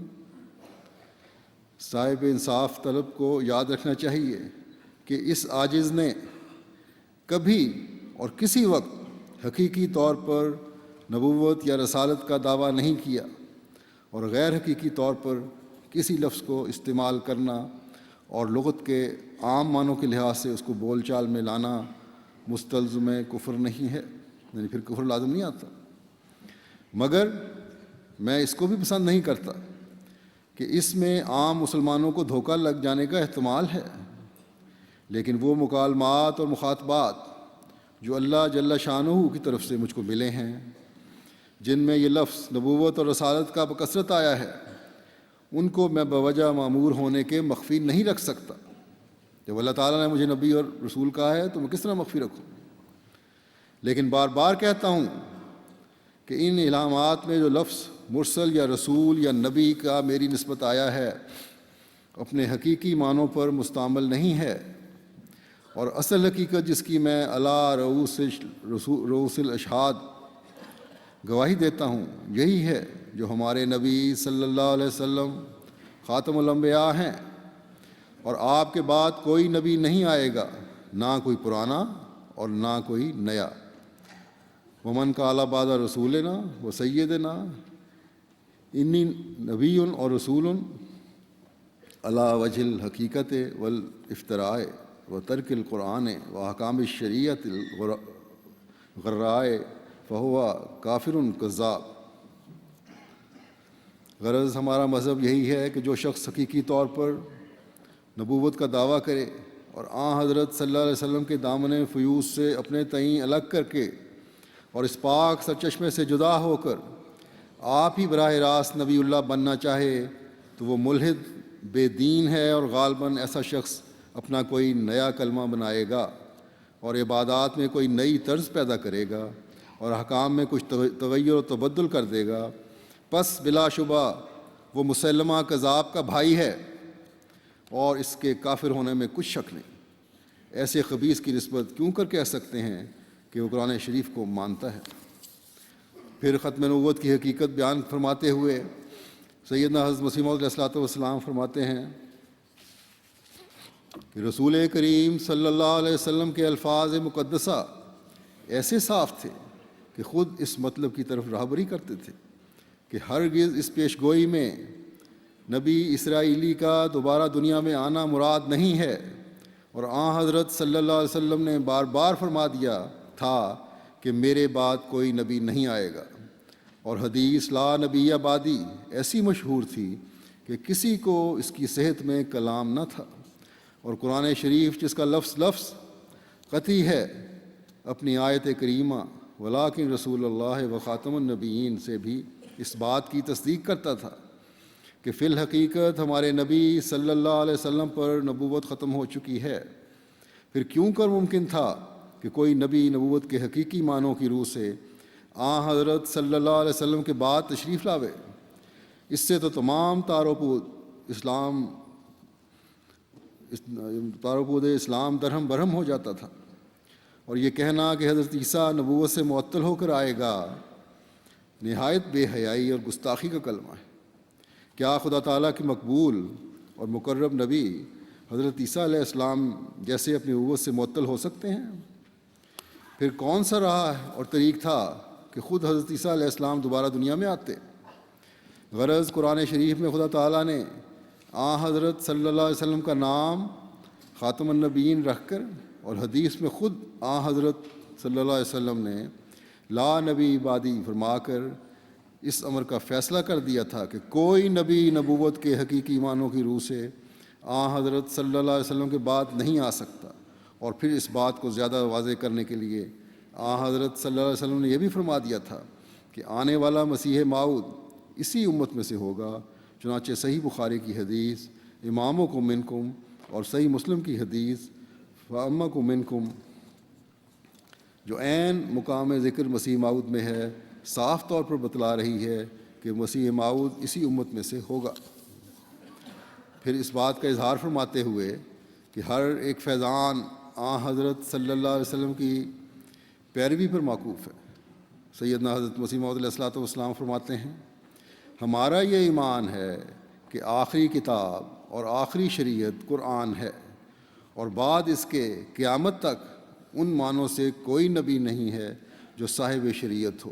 صاحب انصاف طلب کو یاد رکھنا چاہیے کہ اس عاجز نے کبھی اور کسی وقت حقیقی طور پر نبوت یا رسالت کا دعویٰ نہیں کیا، اور غیر حقیقی طور پر کسی لفظ کو استعمال کرنا اور لغت کے عام معنوں کے لحاظ سے اس کو بول چال میں لانا مستلزم کفر نہیں ہے، یعنی پھر کفر لازم نہیں آتا۔ مگر میں اس کو بھی پسند نہیں کرتا کہ اس میں عام مسلمانوں کو دھوکہ لگ جانے کا احتمال ہے، لیکن وہ مکالمات اور مخاطبات جو اللہ جل شانہ کی طرف سے مجھ کو ملے ہیں، جن میں یہ لفظ نبوت اور رسالت کا بکثرت آیا ہے، ان کو میں بوجہ معمور ہونے کے مخفی نہیں رکھ سکتا۔ جب اللہ تعالیٰ نے مجھے نبی اور رسول کہا ہے تو میں کس طرح مخفی رکھوں؟ لیکن بار بار کہتا ہوں کہ ان الہامات میں جو لفظ مرسل یا رسول یا نبی کا میری نسبت آیا ہے اپنے حقیقی معنوں پر مستعمل نہیں ہے، اور اصل حقیقت جس کی میں علی رؤوس الاشہاد گواہی دیتا ہوں یہی ہے جو ہمارے نبی صلی اللہ علیہ وسلم خاتم الانبیاء ہیں، اور آپ کے بعد کوئی نبی نہیں آئے گا، نہ کوئی پرانا اور نہ کوئی نیا۔ ومن قال بعد رسولنا و سیدنا انی نبی اور رسول علی وجہ الحقیقت والافتراء و ترک القرآن و احکام الشریعت الغراء فہو کافر کذاب۔ غرض ہمارا مذہب یہی ہے کہ جو شخص حقیقی طور پر نبوت کا دعویٰ کرے اور حضرت صلی اللہ علیہ وسلم کے دامن فیوز سے اپنے تئیں الگ کر کے اور اس پاک سرچشمے سے جدا ہو کر آپ ہی براہ راست نبی اللہ بننا چاہے تو وہ ملحد بے دین ہے، اور غالباً ایسا شخص اپنا کوئی نیا کلمہ بنائے گا اور عبادات میں کوئی نئی طرز پیدا کرے گا اور احکام میں کچھ تغیر و تبدل کر دے گا۔ پس بلا شبہ وہ مسلمہ کذاب کا بھائی ہے، اور اس کے کافر ہونے میں کچھ شک نہیں۔ ایسے خبیث کی نسبت کیوں کر کہہ سکتے ہیں کہ وہ قرآن شریف کو مانتا ہے؟ پھر ختم نبوت کی حقیقت بیان فرماتے ہوئے سیدنا حضرت مسیح موعود علیہ الصلوۃ والسلام فرماتے ہیں کہ رسول کریم صلی اللہ علیہ وسلم کے الفاظ مقدسہ ایسے صاف تھے کہ خود اس مطلب کی طرف راہبری کرتے تھے کہ ہرگز اس پیش گوئی میں نبی اسرائیلی کا دوبارہ دنیا میں آنا مراد نہیں ہے، اور آن حضرت صلی اللہ علیہ وسلم نے بار بار فرما دیا تھا کہ میرے بعد کوئی نبی نہیں آئے گا، اور حدیث لا نبی بعدی ایسی مشہور تھی کہ کسی کو اس کی صحت میں کلام نہ تھا، اور قرآن شریف جس کا لفظ لفظ قطعی ہے اپنی آیت کریمہ ولیکن رسول اللہ و خاتم النبیین سے بھی اس بات کی تصدیق کرتا تھا کہ فی الحقیقت ہمارے نبی صلی اللہ علیہ وسلم پر نبوت ختم ہو چکی ہے، پھر کیوں کر ممکن تھا کہ کوئی نبی نبوت کے حقیقی معنوں کی روح سے آن حضرت صلی اللہ علیہ وسلم کے بعد تشریف لاوے؟ اس سے تو تمام تاروپود اسلام درہم برہم ہو جاتا تھا، اور یہ کہنا کہ حضرت عیسیٰ نبوت سے معطل ہو کر آئے گا نہایت بے حیائی اور گستاخی کا کلمہ ہے۔ کیا خدا تعالیٰ کے مقبول اور مقرب نبی حضرت عیسیٰ علیہ السلام جیسے اپنی نبوت سے معطل ہو سکتے ہیں؟ پھر کون سا راہ اور طریق تھا کہ خود حضرت عیسیٰ علیہ السلام دوبارہ دنیا میں آتے؟ غرض قرآن شریف میں خدا تعالیٰ نے آن حضرت صلی اللہ علیہ وسلم کا نام خاتم النبیین رکھ کر، اور حدیث میں خود آن حضرت صلی اللہ علیہ وسلم نے لا نبی بعدی فرما کر اس امر کا فیصلہ کر دیا تھا کہ کوئی نبی نبوت کے حقیقی معنوں کی روح سے آن حضرت صلی اللہ علیہ وسلم کے بعد نہیں آ سکتا، اور پھر اس بات کو زیادہ واضح کرنے کے لیے آن حضرت صلی اللہ علیہ وسلم نے یہ بھی فرما دیا تھا کہ آنے والا مسیح موعود اسی امت میں سے ہوگا، چنانچہ صحیح بخاری کی حدیث امامکم منکم اور صحیح مسلم کی حدیث فامکم منکم جو عین مقام ذکر مسیح موعود میں ہے صاف طور پر بتلا رہی ہے کہ مسیح موعود اسی امت میں سے ہوگا۔ پھر اس بات کا اظہار فرماتے ہوئے کہ ہر ایک فیضان آن حضرت صلی اللہ علیہ وسلم کی پیروی پر موقوف ہے، سیدنا حضرت مسیح موعود علیہ الصلوۃ والسلام فرماتے ہیں ہمارا یہ ایمان ہے کہ آخری کتاب اور آخری شریعت قرآن ہے، اور بعد اس کے قیامت تک ان معنوں سے کوئی نبی نہیں ہے جو صاحب شریعت ہو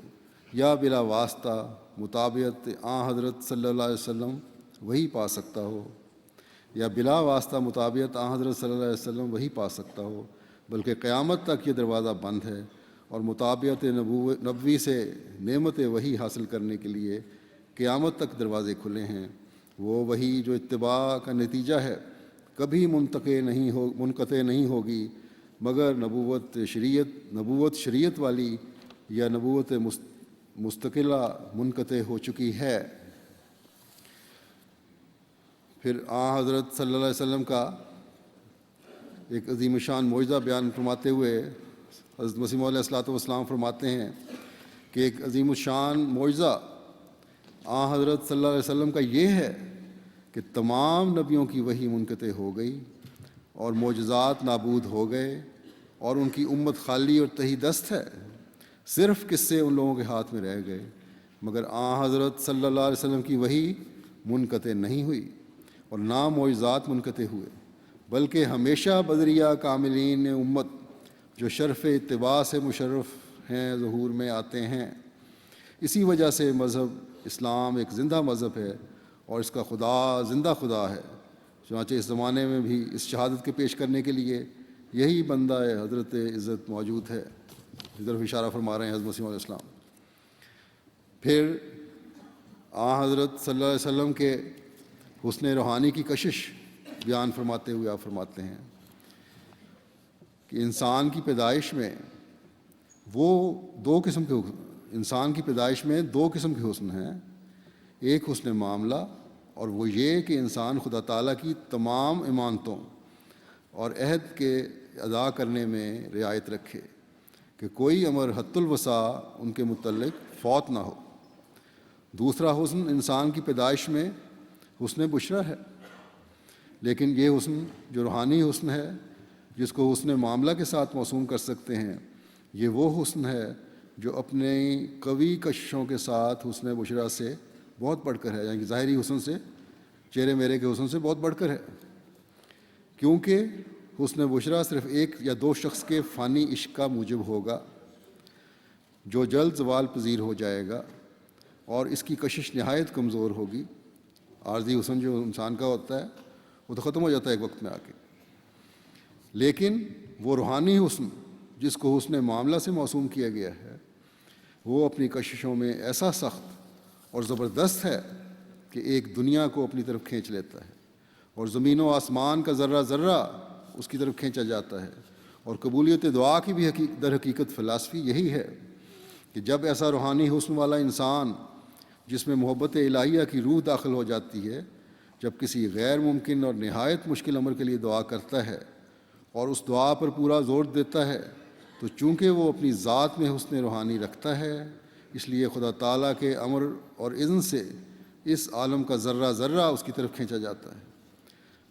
یا بلا واسطہ مطابقت آن حضرت صلی اللہ علیہ وسلم وہی پا سکتا ہو، یا بلا واسطہ مطابقت آن حضرت صلی اللہ علیہ وسلم وہی پا سکتا ہو، بلکہ قیامت تک یہ دروازہ بند ہے، اور مطابقت نبوی سے نعمت وہی حاصل کرنے کے لیے قیامت تک دروازے کھلے ہیں۔ وہ وہی جو اتباع کا نتیجہ ہے کبھی منقطع نہیں ہوگی مگر نبوت شریعت والی یا نبوت مستقلہ منقطع ہو چکی ہے۔ پھر آن حضرت صلی اللہ علیہ وسلم کا ایک عظیم شان معجزہ بیان فرماتے ہوئے حضرت مسیح موعود علیہ الصلوۃ والسلام فرماتے ہیں کہ ایک عظیم شان معجزہ آن حضرت صلی اللہ علیہ وسلم کا یہ ہے کہ تمام نبیوں کی وحی منقطع ہو گئی اور معجزات نابود ہو گئے، اور ان کی امت خالی اور تہی دست ہے، صرف قصے ان لوگوں کے ہاتھ میں رہ گئے، مگر آن حضرت صلی اللہ علیہ وسلم کی وحی منقطع نہیں ہوئی اور نہ معجزات منقطع ہوئے، بلکہ ہمیشہ بدریہ کاملین امت جو شرف اتباع سے مشرف ہیں ظہور میں آتے ہیں۔ اسی وجہ سے مذہب اسلام ایک زندہ مذہب ہے اور اس کا خدا زندہ خدا ہے، چنانچہ اس زمانے میں بھی اس شہادت کے پیش کرنے کے لیے یہی بندہ حضرت عزت موجود ہے، اس طرف اشارہ فرما رہے ہیں حضرت مسیح علیہ السلام۔ پھر آن حضرت صلی اللہ علیہ وسلم کے حسن روحانی کی کشش بیان فرماتے ہوئے آپ فرماتے ہیں کہ انسان کی پیدائش میں دو قسم کے حسن ہیں، ایک حسن معاملہ، اور وہ یہ کہ انسان خدا تعالیٰ کی تمام امانتوں اور عہد کے ادا کرنے میں رعایت رکھے کہ کوئی امر حد الوسع ان کے متعلق فوت نہ ہو۔ دوسرا حسن انسان کی پیدائش میں حسن بشرا ہے، لیکن یہ حسن جو روحانی حسن ہے جس کو حسن معاملہ کے ساتھ موسوم کر سکتے ہیں، یہ وہ حسن ہے جو اپنی قوی کششوں کے ساتھ حسن بشرا سے بہت بڑھ کر ہے، یعنی کہ ظاہری حسن سے، چہرے میرے کے حسن سے بہت بڑھ کر ہے، کیونکہ حسن بشرا صرف ایک یا دو شخص کے فانی عشق کا موجب ہوگا، جو جلد زوال پذیر ہو جائے گا اور اس کی کشش نہایت کمزور ہوگی۔ عارضی حسن جو انسان کا ہوتا ہے وہ تو ختم ہو جاتا ہے ایک وقت میں آ کے، لیکن وہ روحانی حسن جس کو حسن معاملہ سے موسوم کیا گیا ہے وہ اپنی کششوں میں ایسا سخت اور زبردست ہے کہ ایک دنیا کو اپنی طرف کھینچ لیتا ہے، اور زمین و آسمان کا ذرہ ذرہ اس کی طرف کھینچا جاتا ہے۔ اور قبولیت دعا کی بھی در حقیقت فلسفی یہی ہے کہ جب ایسا روحانی حسن والا انسان جس میں محبت الہیہ کی روح داخل ہو جاتی ہے، جب کسی غیر ممکن اور نہایت مشکل امر کے لیے دعا کرتا ہے اور اس دعا پر پورا زور دیتا ہے، تو چونکہ وہ اپنی ذات میں حسن روحانی رکھتا ہے، اس لیے خدا تعالیٰ کے امر اور اذن سے اس عالم کا ذرہ ذرہ اس کی طرف کھینچا جاتا ہے۔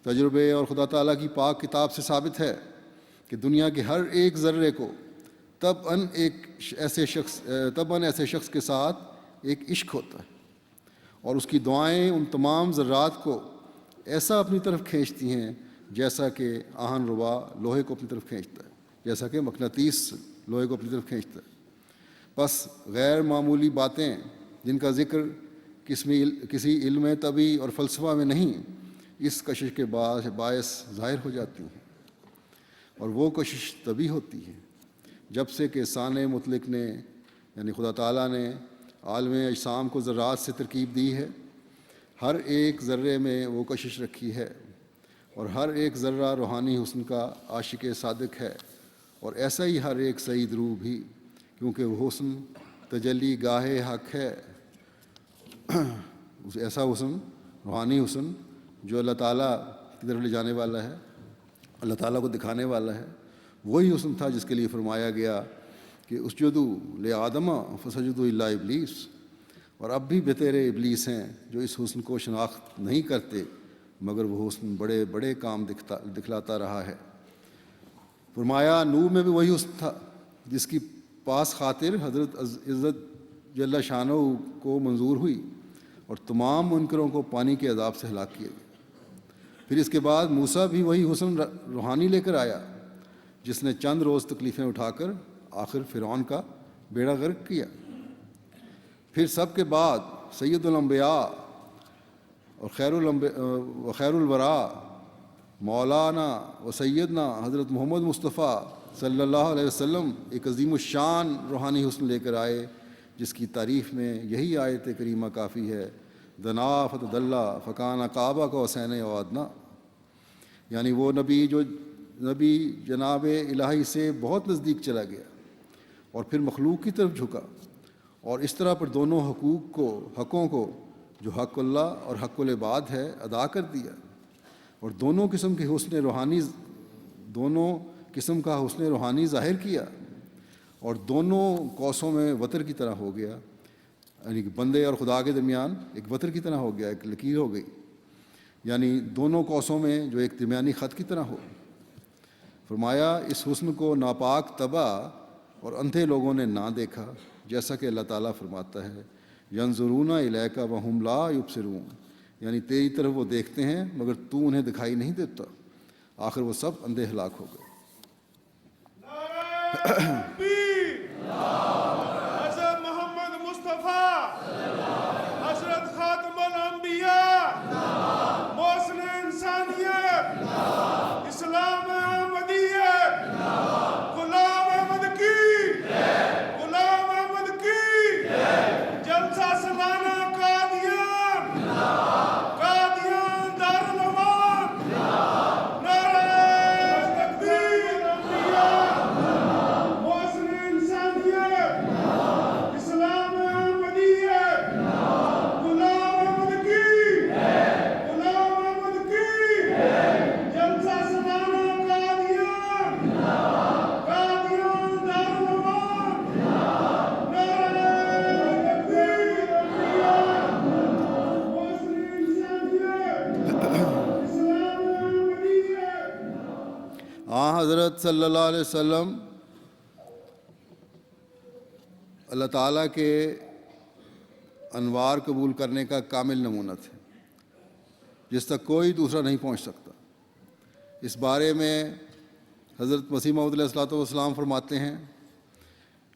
تجربے اور خدا تعالیٰ کی پاک کتاب سے ثابت ہے کہ دنیا کے ہر ایک ذرے کو طبعاً ایسے شخص کے ساتھ ایک عشق ہوتا ہے، اور اس کی دعائیں ان تمام ذرات کو ایسا اپنی طرف کھینچتی ہیں جیسا کہ آہن ربا لوہے کو اپنی طرف کھینچتا ہے، جیسا کہ مقناطیس لوہے کو اپنی طرف کھینچتا ہے۔ بس غیر معمولی باتیں جن کا ذکر کسی علم طبی اور فلسفہ میں نہیں، اس کشش کے باعث ظاہر ہو جاتی ہیں، اور وہ کشش تبھی ہوتی ہے جب سے کہ ثانی مطلق نے یعنی خدا تعالیٰ نے عالم اجسام کو ذرات سے ترکیب دی ہے۔ ہر ایک ذرے میں وہ کشش رکھی ہے، اور ہر ایک ذرہ روحانی حسن کا عاشق صادق ہے، اور ایسا ہی ہر ایک سعید روح بھی، کیونکہ وہ حسن تجلی گاہ حق ہے۔ ایسا حسن روحانی حسن جو اللہ تعالیٰ کی طرف لے جانے والا ہے، اللہ تعالیٰ کو دکھانے والا ہے، وہی حسن تھا جس کے لیے فرمایا گیا کہ اسجدوا لآدم فسجدوا الا ابلیس، اور اب بھی بتیرے ابلیس ہیں جو اس حسن کو شناخت نہیں کرتے، مگر وہ حسن بڑے بڑے کام دکھلاتا رہا ہے۔ فرمایا نوح میں بھی وہی حسن تھا جس کی پاس خاطر حضرت عزت جل شانہ کو منظور ہوئی، اور تمام منکروں کو پانی کے عذاب سے ہلاک کیا گیا۔ پھر اس کے بعد موسیٰ بھی وہی حسن روحانی لے کر آیا جس نے چند روز تکلیفیں اٹھا کر آخر فرعون کا بیڑا غرق کیا۔ پھر سب کے بعد سید الانبیاء اور خیر الورا مولانا و سیدنا حضرت محمد مصطفیٰ صلی اللہ علیہ وسلم ایک عظیم الشان روحانی حسن لے کر آئے، جس کی تعریف میں یہی آیت کریمہ کافی ہے، دنا فتدلّا فکان قاب قوسین او ادنیٰ، یعنی وہ نبی جناب الہی سے بہت نزدیک چلا گیا اور پھر مخلوق کی طرف جھکا، اور اس طرح پر دونوں حقوں کو جو حق اللہ اور حق العباد ہے ادا کر دیا، اور دونوں قسم کا حسن روحانی ظاہر کیا، اور دونوں قوسوں میں وتر کی طرح ہو گیا، یعنی کہ بندے اور خدا کے درمیان ایک وتر کی طرح ہو گیا، ایک لکیر ہو گئی، یعنی دونوں قوسوں میں جو ایک درمیانی خط کی طرح ہو۔ فرمایا اس حسن کو ناپاک تباہ اور اندھے لوگوں نے نہ دیکھا، جیسا کہ اللہ تعالیٰ فرماتا ہے ینظرون الیک وہم لا یبصرون، یعنی تیری طرف وہ دیکھتے ہیں مگر تو انہیں دکھائی نہیں دیتا، آخر وہ سب اندھے ہلاک ہو گئے۔ حضرت محمد مصطفیٰ، حضرت خاتم الانبیاء، محسن انسانیت، اسلام احمدیت، غلام احمد کی جلسہ سالانہ قادیان دارالعمان، نعرہ تکبیر، محسن انسانیت، اسلام احمدیت، غلام احمد کی جلسہ سالانہ قادیان دارالعمان، نعرہ تکبیر، محسن انسانیت، اسلام احمدیت۔ حضرت صلی اللہ علیہ وسلم اللہ تعالیٰ کے انوار قبول کرنے کا کامل نمونہ تھے، جس تک کوئی دوسرا نہیں پہنچ سکتا۔ اس بارے میں حضرت مسیح موعود علیہ الصلوۃ والسلام فرماتے ہیں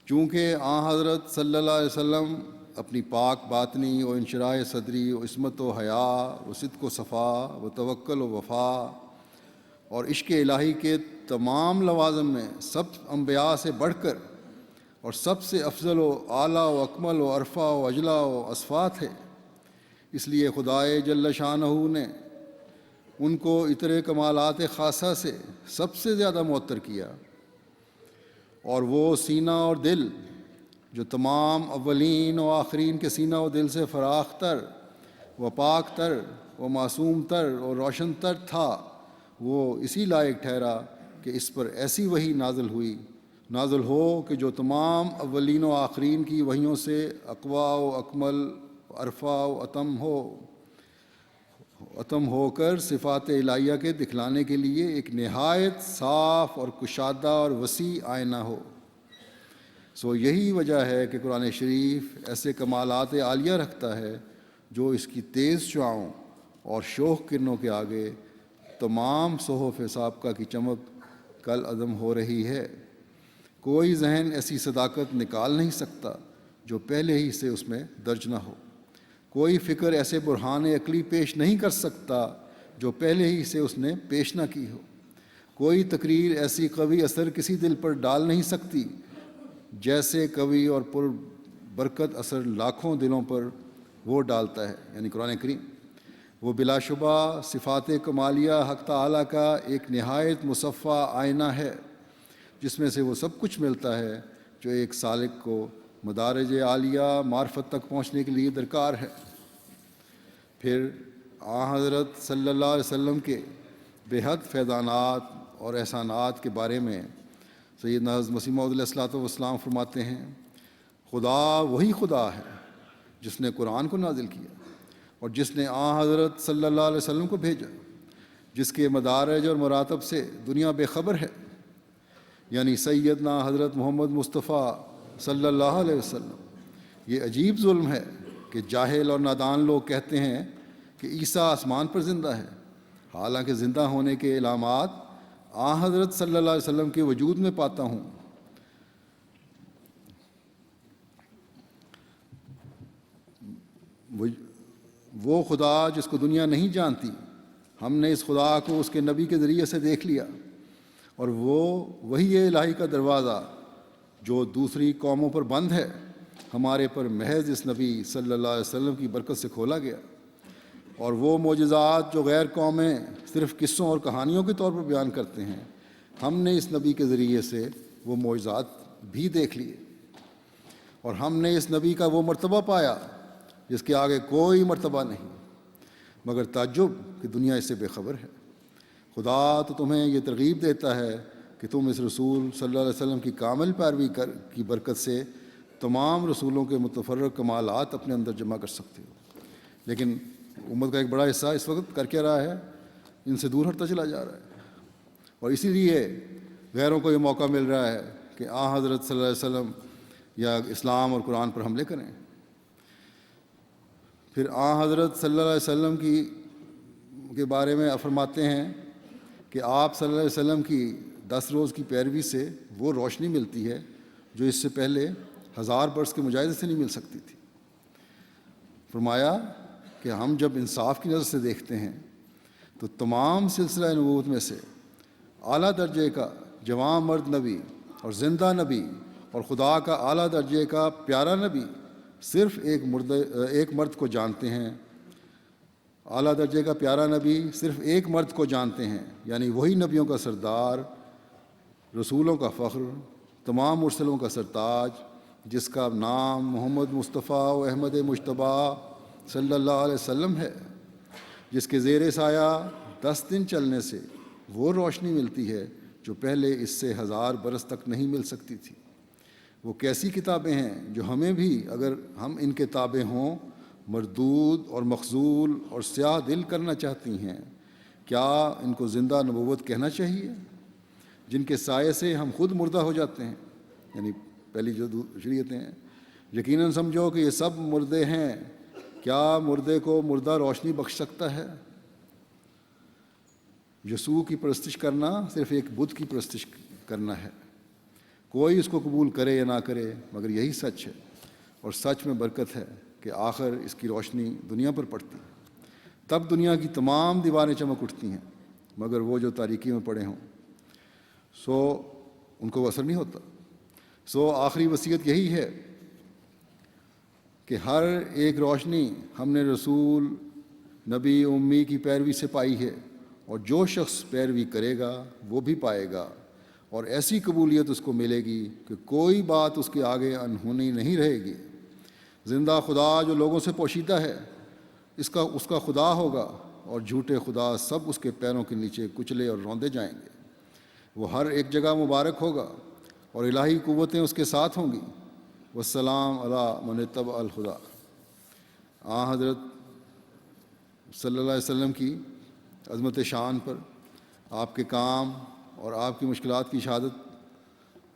چونکہ حضرت صلی اللہ علیہ وسلم اپنی پاک باطنی و انشراح صدری و عصمت و حیا و صدق و صفا و توکل و وفا اور عشق الہی کے تمام لوازم میں سب انبیاء سے بڑھ کر اور سب سے افضل و اعلیٰ و اکمل و ارفع و اجلا و اصفا تھے، اس لیے خدائے جل شانہ نے ان کو اتر کمالات خاصہ سے سب سے زیادہ معطر کیا، اور وہ سینہ اور دل جو تمام اولین و آخرین کے سینہ و دل سے فراخ تر و پاک تر و معصوم تر اور روشن تر تھا، وہ اسی لائق ٹھہرا کہ اس پر ایسی وحی نازل ہو کہ جو تمام اولین و آخرین کی وحیوں سے اقوا و اکمل و ارفع و اتم ہو کر صفات الہیہ کے دکھلانے کے لیے ایک نہایت صاف اور کشادہ اور وسیع آئینہ ہو۔ سو یہی وجہ ہے کہ قرآن شریف ایسے کمالات عالیہ رکھتا ہے جو اس کی تیز شعاؤں اور شوخ کرنوں کے آگے تمام صحف سابقہ کی چمک کل عدم ہو رہی ہے۔ کوئی ذہن ایسی صداقت نکال نہیں سکتا جو پہلے ہی سے اس میں درج نہ ہو، کوئی فکر ایسے برہان عقلی پیش نہیں کر سکتا جو پہلے ہی سے اس نے پیش نہ کی ہو، کوئی تقریر ایسی قوی اثر کسی دل پر ڈال نہیں سکتی جیسے قوی اور پر برکت اثر لاکھوں دلوں پر وہ ڈالتا ہے، یعنی قرآن کریم۔ وہ بلا شبہ صفات کمالیہ حق تعالیٰ کا ایک نہایت مصفہ آئینہ ہے جس میں سے وہ سب کچھ ملتا ہے جو ایک سالک کو مدارج عالیہ معرفت تک پہنچنے کے لیے درکار ہے۔ پھر حضرت صلی اللہ علیہ وسلم کے بے حد فیضانات اور احسانات کے بارے میں سیدنا حضرت مسیح موعود علیہ الصلوۃ والسلام فرماتے ہیں، خدا وہی خدا ہے جس نے قرآن کو نازل کیا اور جس نے حضرت صلی اللہ علیہ وسلم کو بھیجا، جس کے مدارج اور مراتب سے دنیا بے خبر ہے، یعنی سیدنا حضرت محمد مصطفیٰ صلی اللہ علیہ وسلم۔ یہ عجیب ظلم ہے کہ جاہل اور نادان لوگ کہتے ہیں کہ عیسیٰ آسمان پر زندہ ہے، حالانکہ زندہ ہونے کے علامات حضرت صلی اللہ علیہ وسلم کے وجود میں پاتا ہوں۔ وہ خدا جس کو دنیا نہیں جانتی، ہم نے اس خدا کو اس کے نبی کے ذریعے سے دیکھ لیا، اور وہ وحی الہی کا دروازہ جو دوسری قوموں پر بند ہے ہمارے پر محض اس نبی صلی اللہ علیہ وسلم کی برکت سے کھولا گیا، اور وہ معجزات جو غیر قومیں صرف قصوں اور کہانیوں کے طور پر بیان کرتے ہیں، ہم نے اس نبی کے ذریعے سے وہ معجزات بھی دیکھ لیے، اور ہم نے اس نبی کا وہ مرتبہ پایا جس کے آگے کوئی مرتبہ نہیں، مگر تعجب کہ دنیا اس سے بے خبر ہے۔ خدا تو تمہیں یہ ترغیب دیتا ہے کہ تم اس رسول صلی اللہ علیہ وسلم کی کامل پیروی کی برکت سے تمام رسولوں کے متفرق کمالات اپنے اندر جمع کر سکتے ہو، لیکن امت کا ایک بڑا حصہ اس وقت کر کے رہا ہے، ان سے دور ہٹتا چلا جا رہا ہے، اور اسی لیے غیروں کو یہ موقع مل رہا ہے کہ حضرت صلی اللہ علیہ وسلم یا اسلام اور قرآن پر حملے کریں۔ پھر حضرت صلی اللہ علیہ وسلم کے بارے میں فرماتے ہیں کہ آپ صلی اللہ علیہ وسلم کی 10 روز کی پیروی سے وہ روشنی ملتی ہے جو اس سے پہلے 1000 برس کے مجاہدے سے نہیں مل سکتی تھی۔ فرمایا کہ ہم جب انصاف کی نظر سے دیکھتے ہیں تو تمام سلسلہ نبوت میں سے اعلیٰ درجے کا جوان مرد نبی اور زندہ نبی اور خدا کا اعلیٰ درجے کا پیارا نبی صرف ایک مرد کو جانتے ہیں، اعلیٰ درجے کا پیارا نبی صرف ایک مرد کو جانتے ہیں، یعنی وہی نبیوں کا سردار، رسولوں کا فخر، تمام مرسلوں کا سرتاج، جس کا نام محمد مصطفیٰ و احمد مجتبیٰ صلی اللہ علیہ وسلم ہے، جس کے زیر سایہ 10 دن چلنے سے وہ روشنی ملتی ہے جو پہلے اس سے 1000 برس تک نہیں مل سکتی تھی۔ وہ کیسی کتابیں ہیں جو ہمیں بھی اگر ہم ان کے تابع ہوں مردود اور مخذول اور سیاہ دل کرنا چاہتی ہیں، کیا ان کو زندہ نبوت کہنا چاہیے، جن کے سائے سے ہم خود مردہ ہو جاتے ہیں، یعنی پہلی جو شریعتیں ہیں۔ یقیناً سمجھو کہ یہ سب مردے ہیں، کیا مردے کو مردہ روشنی بخش سکتا ہے؟ یسوع کی پرستش کرنا صرف ایک بت کی پرستش کرنا ہے۔ کوئی اس کو قبول کرے یا نہ کرے مگر یہی سچ ہے، اور سچ میں برکت ہے کہ آخر اس کی روشنی دنیا پر پڑتی ہے، تب دنیا کی تمام دیواریں چمک اٹھتی ہیں، مگر وہ جو تاریکی میں پڑے ہوں سو ان کو اثر نہیں ہوتا۔ سو آخری وصیت یہی ہے کہ ہر ایک روشنی ہم نے رسول نبی امی کی پیروی سے پائی ہے، اور جو شخص پیروی کرے گا وہ بھی پائے گا، اور ایسی قبولیت اس کو ملے گی کہ کوئی بات اس کے آگے انہونی نہیں رہے گی۔ زندہ خدا جو لوگوں سے پوشیدہ ہے اس کا خدا ہوگا، اور جھوٹے خدا سب اس کے پیروں کے نیچے کچلے اور روندے جائیں گے۔ وہ ہر ایک جگہ مبارک ہوگا، اور الہی قوتیں اس کے ساتھ ہوں گی۔ والسلام علی من اتبع الہدی۔ حضرت صلی اللہ علیہ وسلم کی عظمت شان پر آپ کے کام اور آپ کی مشکلات کی شہادت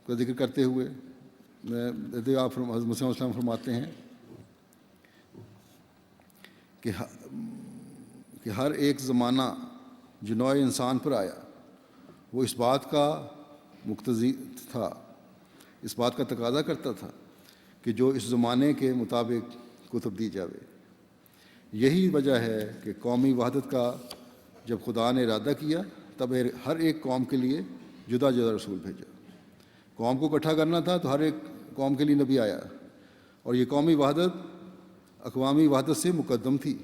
کا ذکر کرتے ہوئے آپ حضرت مسیح علیہ السلام فرماتے ہیں کہ ہر ایک زمانہ جو نوع انسان پر آیا وہ اس بات کا مقتضی تھا، اس بات کا تقاضا کرتا تھا کہ جو اس زمانے کے مطابق کتب دی جاوے۔ یہی وجہ ہے کہ قومی وحدت کا جب خدا نے ارادہ کیا تب ہر ایک قوم کے لیے جدا جدا رسول بھیجا۔ قوم کو اکٹھا کرنا تھا تو ہر ایک قوم کے لیے نبی آیا، اور یہ قومی وحدت اقوامی وحدت سے مقدم تھی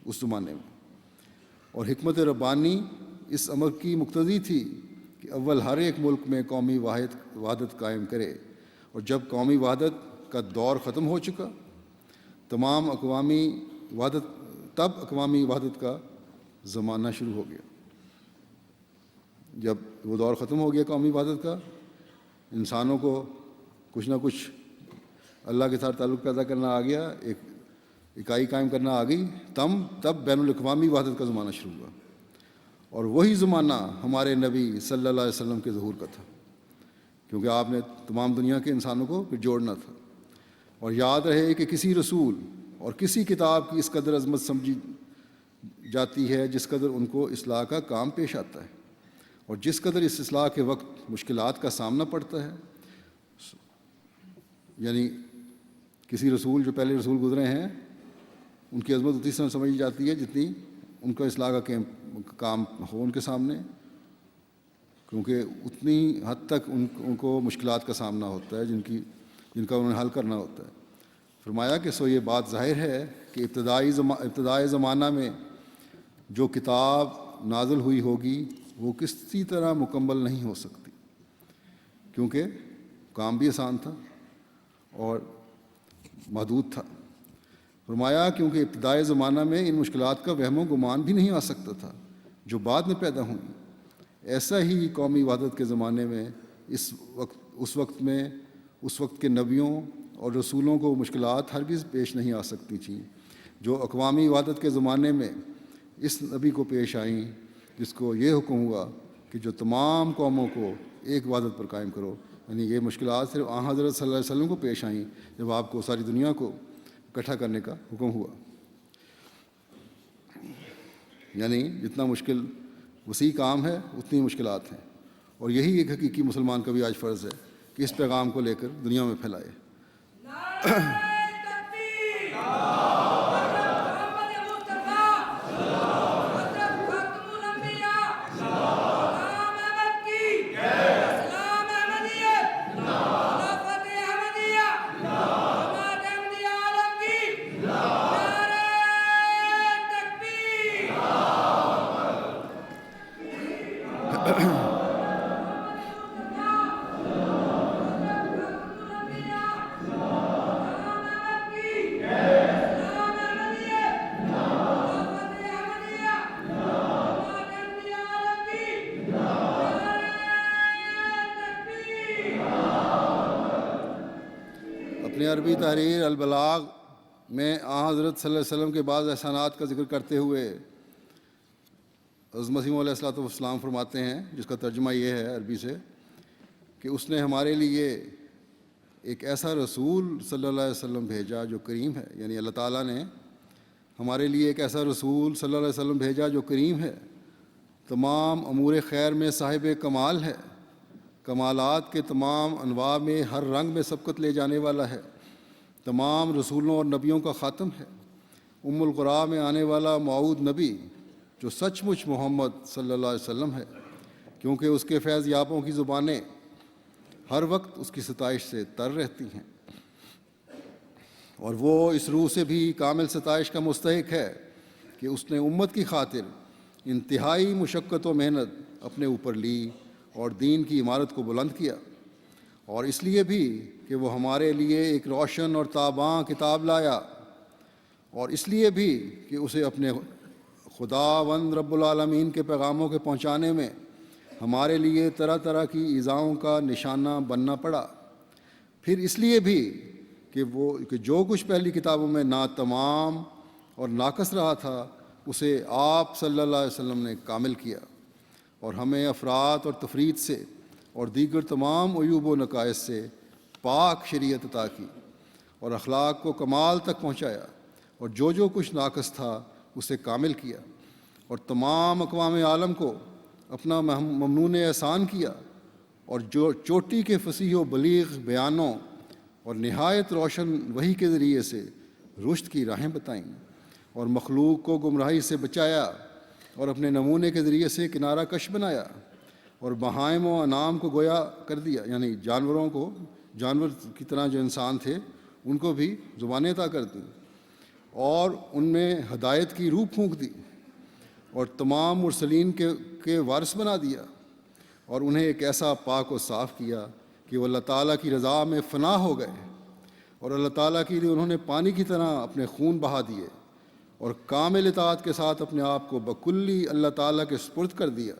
اس زمانے میں، اور حکمت ربانی اس امر کی مقتضی تھی کہ اول ہر ایک ملک میں قومی وحدت قائم کرے، اور جب قومی وحدت کا دور ختم ہو چکا تب اقوامی وحدت کا زمانہ شروع ہو گیا۔ جب وہ دور ختم ہو گیا قومی وحدت کا، انسانوں کو کچھ نہ کچھ اللہ کے ساتھ تعلق پیدا کرنا آ گیا، ایک اکائی قائم کرنا آ گئی، تب بین الاقوامی وحدت کا زمانہ شروع ہوا، اور وہی زمانہ ہمارے نبی صلی اللہ علیہ وسلم کے ظہور کا تھا، کیونکہ آپ نے تمام دنیا کے انسانوں کو پھر جوڑنا تھا۔ اور یاد رہے کہ کسی رسول اور کسی کتاب کی اس قدر عظمت سمجھی جاتی ہے جس قدر ان کو اصلاح کا کام پیش آتا ہے، اور جس قدر اس اصلاح کے وقت مشکلات کا سامنا پڑتا ہے۔ یعنی کسی رسول جو پہلے رسول گزرے ہیں ان کی عظمت اتنی سمجھی جاتی ہے جتنی ان کا اصلاح کا کام ہو ان کے سامنے، کیونکہ اتنی حد تک ان کو مشکلات کا سامنا ہوتا ہے جن کا انہیں حل کرنا ہوتا ہے۔ فرمایا کہ سو یہ بات ظاہر ہے کہ ابتدائی زمانہ میں جو کتاب نازل ہوئی ہوگی وہ کسی طرح مکمل نہیں ہو سکتی، کیونکہ کام بھی آسان تھا اور محدود تھا۔ فرمایا کیونکہ ابتدائی زمانہ میں ان مشکلات کا وہم و گمان بھی نہیں آ سکتا تھا جو بعد میں پیدا ہوئیں، ایسا ہی قومی وحدت کے زمانے میں اس وقت کے نبیوں اور رسولوں کو مشکلات ہرگز پیش نہیں آ سکتی تھیں جو اقوامی وحدت کے زمانے میں اس نبی کو پیش آئیں، جس کو یہ حکم ہوا کہ جو تمام قوموں کو ایک وحدت پر قائم کرو۔ یعنی یہ مشکلات صرف حضرت صلی اللہ علیہ وسلم کو پیش آئیں جب آپ کو ساری دنیا کو اکٹھا کرنے کا حکم ہوا۔ یعنی جتنا مشکل وسیع کام ہے اتنی مشکلات ہیں، اور یہی ایک حقیقی مسلمان کا بھی آج فرض ہے کہ اس پیغام کو لے کر دنیا میں پھیلائے۔ اپنی عربی تحریر البلاغ میں حضرت صلی اللہ علیہ وسلم کے بعض احسانات کا ذکر کرتے ہوئے حضرت مسیح علیہ الصلوۃ والسلام فرماتے ہیں، جس کا ترجمہ یہ ہے عربی سے کہ اس نے ہمارے لیے ایک ایسا رسول صلی اللہ علیہ وسلم بھیجا جو کریم ہے، یعنی اللہ تعالیٰ نے ہمارے لیے ایک ایسا رسول صلی اللہ علیہ وسلم بھیجا جو کریم ہے، تمام امور خیر میں صاحب کمال ہے، کمالات کے تمام انواع میں ہر رنگ میں سبقت لے جانے والا ہے، تمام رسولوں اور نبیوں کا خاتم ہے، ام القرا میں آنے والا موعود نبی جو سچ مچ محمد صلی اللہ علیہ وسلم ہے، کیونکہ اس کے فیض یابوں کی زبانیں ہر وقت اس کی ستائش سے تر رہتی ہیں، اور وہ اس روح سے بھی کامل ستائش کا مستحق ہے کہ اس نے امت کی خاطر انتہائی مشقت و محنت اپنے اوپر لی اور دین کی عمارت کو بلند کیا، اور اس لیے بھی کہ وہ ہمارے لیے ایک روشن اور تاباں کتاب لایا، اور اس لیے بھی کہ اسے اپنے خداوند رب العالمین کے پیغاموں کے پہنچانے میں ہمارے لیے طرح طرح کی ایذاؤں کا نشانہ بننا پڑا، پھر اس لیے بھی کہ جو کچھ پہلی کتابوں میں ناتمام اور ناقص رہا تھا اسے آپ صلی اللہ علیہ وسلم نے کامل کیا، اور ہمیں افراط اور تفرید سے اور دیگر تمام عیوب و نقائص سے پاک شریعت عطا کی اور اخلاق کو کمال تک پہنچایا، اور جو کچھ ناقص تھا اسے کامل کیا، اور تمام اقوام عالم کو اپنا ممنون احسان کیا، اور جو چوٹی کے فصیح و بلیغ بیانوں اور نہایت روشن وحی کے ذریعے سے رشد کی راہیں بتائیں، اور مخلوق کو گمراہی سے بچایا، اور اپنے نمونے کے ذریعے سے کنارہ کش بنایا، اور بہائم و انعام کو گویا کر دیا، یعنی جانوروں کو، جانور کی طرح جو انسان تھے ان کو بھی زبانیں عطا کر دیں، اور ان میں ہدایت کی روح پھونک دی، اور تمام مرسلین کے وارث بنا دیا، اور انہیں ایک ایسا پاک و صاف کیا کہ وہ اللہ تعالیٰ کی رضا میں فنا ہو گئے، اور اللہ تعالیٰ کے لیے انہوں نے پانی کی طرح اپنے خون بہا دیے، اور کامل اطاعت کے ساتھ اپنے آپ کو بکلی اللہ تعالیٰ کے سپرد کر دیا،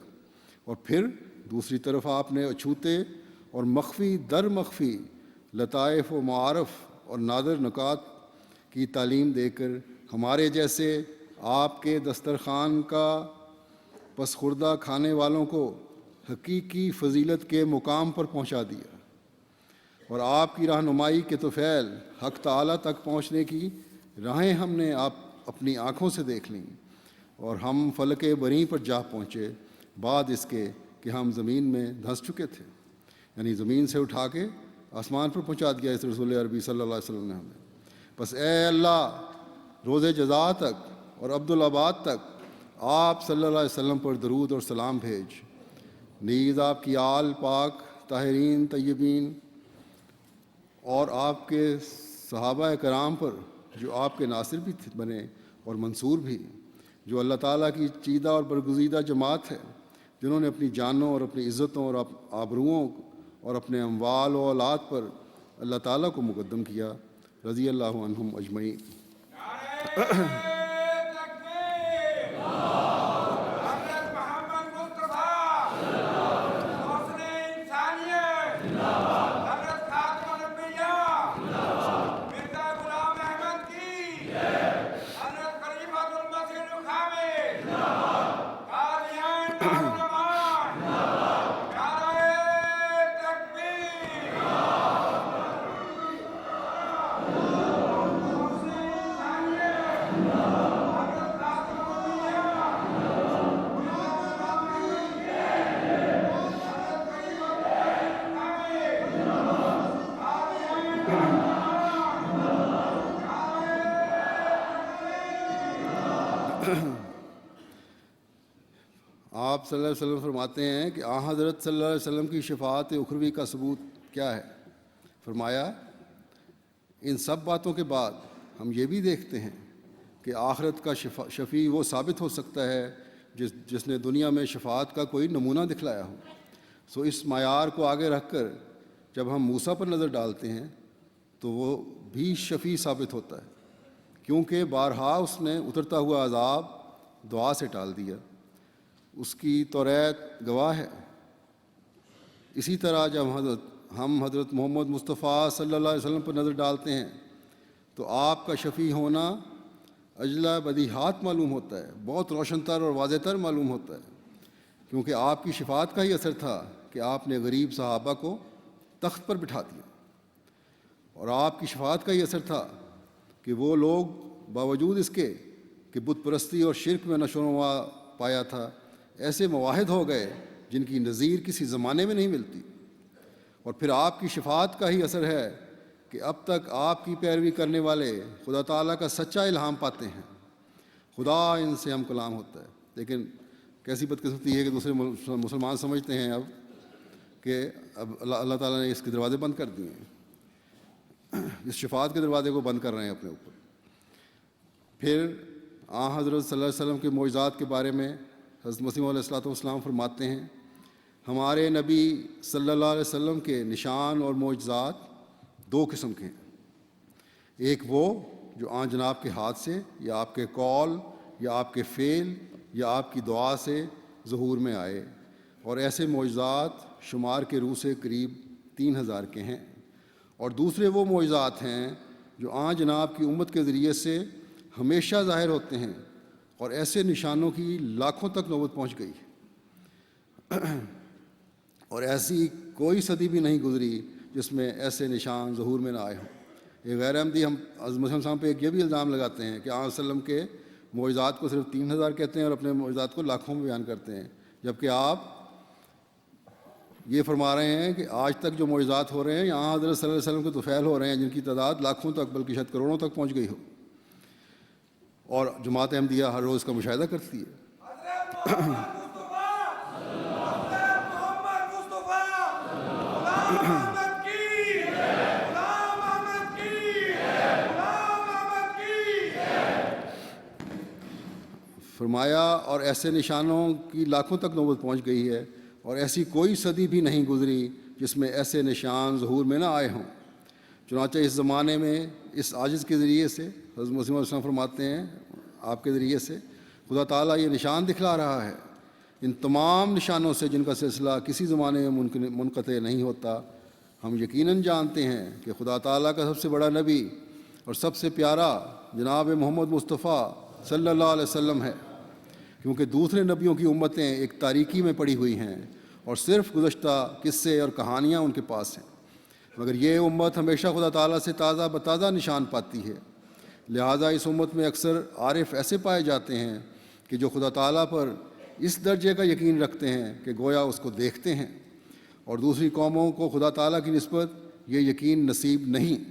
اور پھر دوسری طرف آپ نے اچھوتے اور مخفی در مخفی لطائف و معارف اور نادر نکات کی تعلیم دے کر ہمارے جیسے آپ کے دسترخوان کا پس خوردہ کھانے والوں کو حقیقی فضیلت کے مقام پر پہنچا دیا، اور آپ کی رہنمائی کے طفیل حق تعالیٰ تک پہنچنے کی راہیں ہم نے اپنی آنکھوں سے دیکھ لیں، اور ہم فلک بری پر جا پہنچے بعد اس کے کہ ہم زمین میں دھنس چکے تھے، یعنی زمین سے اٹھا کے آسمان پر پہنچا دیا اس رسول عربی صلی اللہ علیہ وسلم نے ہمیں۔ بس اے اللہ، روز جزا تک اور عبدالآباد تک آپ صلی اللہ علیہ وسلم پر درود اور سلام بھیج، نیز آپ کی آل پاک طاہرین طیبین اور آپ کے صحابہ کرام پر جو آپ کے ناصر بھی بنے اور منصور بھی، جو اللہ تعالیٰ کی چیدہ اور برگزیدہ جماعت ہے، جنہوں نے اپنی جانوں اور اپنی عزتوں اور آبروؤں اور اپنے اموال و اولاد پر اللہ تعالیٰ کو مقدم کیا، رضی اللہ عنہم اجمعین۔ آپ صلی اللہ علیہ وسلم فرماتے ہیں کہ حضرت صلی اللہ علیہ وسلم کی شفاعت اخروی کا ثبوت کیا ہے؟ فرمایا ان سب باتوں کے بعد ہم یہ بھی دیکھتے ہیں کہ آخرت کا شفیع وہ ثابت ہو سکتا ہے جس نے دنیا میں شفاعت کا کوئی نمونہ دکھلایا ہو۔ سو اس معیار کو آگے رکھ کر جب ہم موسیٰ پر نظر ڈالتے ہیں تو وہ بھی شفیع ثابت ہوتا ہے، کیونکہ بارہا اس نے اترتا ہوا عذاب دعا سے ٹال دیا، اس کی توریت گواہ ہے۔ اسی طرح جب ہم حضرت محمد مصطفیٰ صلی اللہ علیہ وسلم پر نظر ڈالتے ہیں تو آپ کا شفیع ہونا اجلا بدیہات معلوم ہوتا ہے، بہت روشن تر اور واضح تر معلوم ہوتا ہے، کیونکہ آپ کی شفاعت کا ہی اثر تھا کہ آپ نے غریب صحابہ کو تخت پر بٹھا دیا، اور آپ کی شفاعت کا ہی اثر تھا کہ وہ لوگ باوجود اس کے کہ بت پرستی اور شرک میں نشو و نما پایا تھا، ایسے مواحد ہو گئے جن کی نظیر کسی زمانے میں نہیں ملتی، اور پھر آپ کی شفاعت کا ہی اثر ہے کہ اب تک آپ کی پیروی کرنے والے خدا تعالیٰ کا سچا الہام پاتے ہیں، خدا ان سے ہم کلام ہوتا ہے۔ لیکن کیسی بدقسمتی ہے کہ دوسرے مسلمان سمجھتے ہیں اب کہ اب اللہ تعالیٰ نے اس کے دروازے بند کر دیے ہیں، اس شفاعت کے دروازے کو بند کر رہے ہیں اپنے اوپر۔ پھر حضرت صلی اللہ علیہ وسلم کے معجزات کے بارے میں حضرت مسیح علیہ الصلوۃ والسلام فرماتے ہیں، ہمارے نبی صلی اللہ علیہ وسلم کے نشان اور معجزات دو قسم کے ہیں، ایک وہ جو جناب کے ہاتھ سے یا آپ کے قول یا آپ کے فعل یا آپ کی دعا سے ظہور میں آئے، اور ایسے معجزات شمار کے روح سے قریب 3000 کے ہیں، اور دوسرے وہ معجزات ہیں جو جناب کی امت کے ذریعے سے ہمیشہ ظاہر ہوتے ہیں، اور ایسے نشانوں کی لاکھوں تک نوبت پہنچ گئی اور ایسی کوئی صدی بھی نہیں گزری جس میں ایسے نشان ظہور میں نہ آئے ہوں۔ یہ غیر احمدی ہم مسلم صاحب پہ ایک یہ بھی الزام لگاتے ہیں کہ وسلم کے معجزات کو صرف 3000 کہتے ہیں اور اپنے معجزات کو لاکھوں میں بیان کرتے ہیں، جبکہ آپ یہ فرما رہے ہیں کہ آج تک جو معجزات ہو رہے ہیں یہاں حضرت صلی اللہ علیہ وسلم کے طفیل ہو رہے ہیں جن کی تعداد لاکھوں تک بلکہ شاید کروڑوں تک پہنچ گئی ہو، اور جماعت احمدیہ ہر روز کا مشاہدہ کرتی ہے۔ حضرت محمد مصطفیٰ غلام احمد کی، غلام احمد کی، غلام احمد کی۔ فرمایا اور ایسے نشانوں کی لاکھوں تک نوبت پہنچ گئی ہے، اور ایسی کوئی صدی بھی نہیں گزری جس میں ایسے نشان ظہور میں نہ آئے ہوں۔ چنانچہ اس زمانے میں اس عاجز کے ذریعے سے حضرت مسیح علیہ السلام فرماتے ہیں آپ کے ذریعے سے خدا تعالیٰ یہ نشان دکھلا رہا ہے، ان تمام نشانوں سے جن کا سلسلہ کسی زمانے میں منقطع نہیں ہوتا، ہم یقیناً جانتے ہیں کہ خدا تعالیٰ کا سب سے بڑا نبی اور سب سے پیارا جناب محمد مصطفیٰ صلی اللہ علیہ وسلم ہے، کیونکہ دوسرے نبیوں کی امتیں ایک تاریکی میں پڑی ہوئی ہیں اور صرف گزشتہ قصے اور کہانیاں ان کے پاس ہیں، مگر یہ امت ہمیشہ خدا تعالیٰ سے تازہ بتازہ نشان پاتی ہے۔ لہٰذا اس امت میں اکثر عارف ایسے پائے جاتے ہیں کہ جو خدا تعالیٰ پر اس درجے کا یقین رکھتے ہیں کہ گویا اس کو دیکھتے ہیں، اور دوسری قوموں کو خدا تعالیٰ کی نسبت یہ یقین نصیب نہیں۔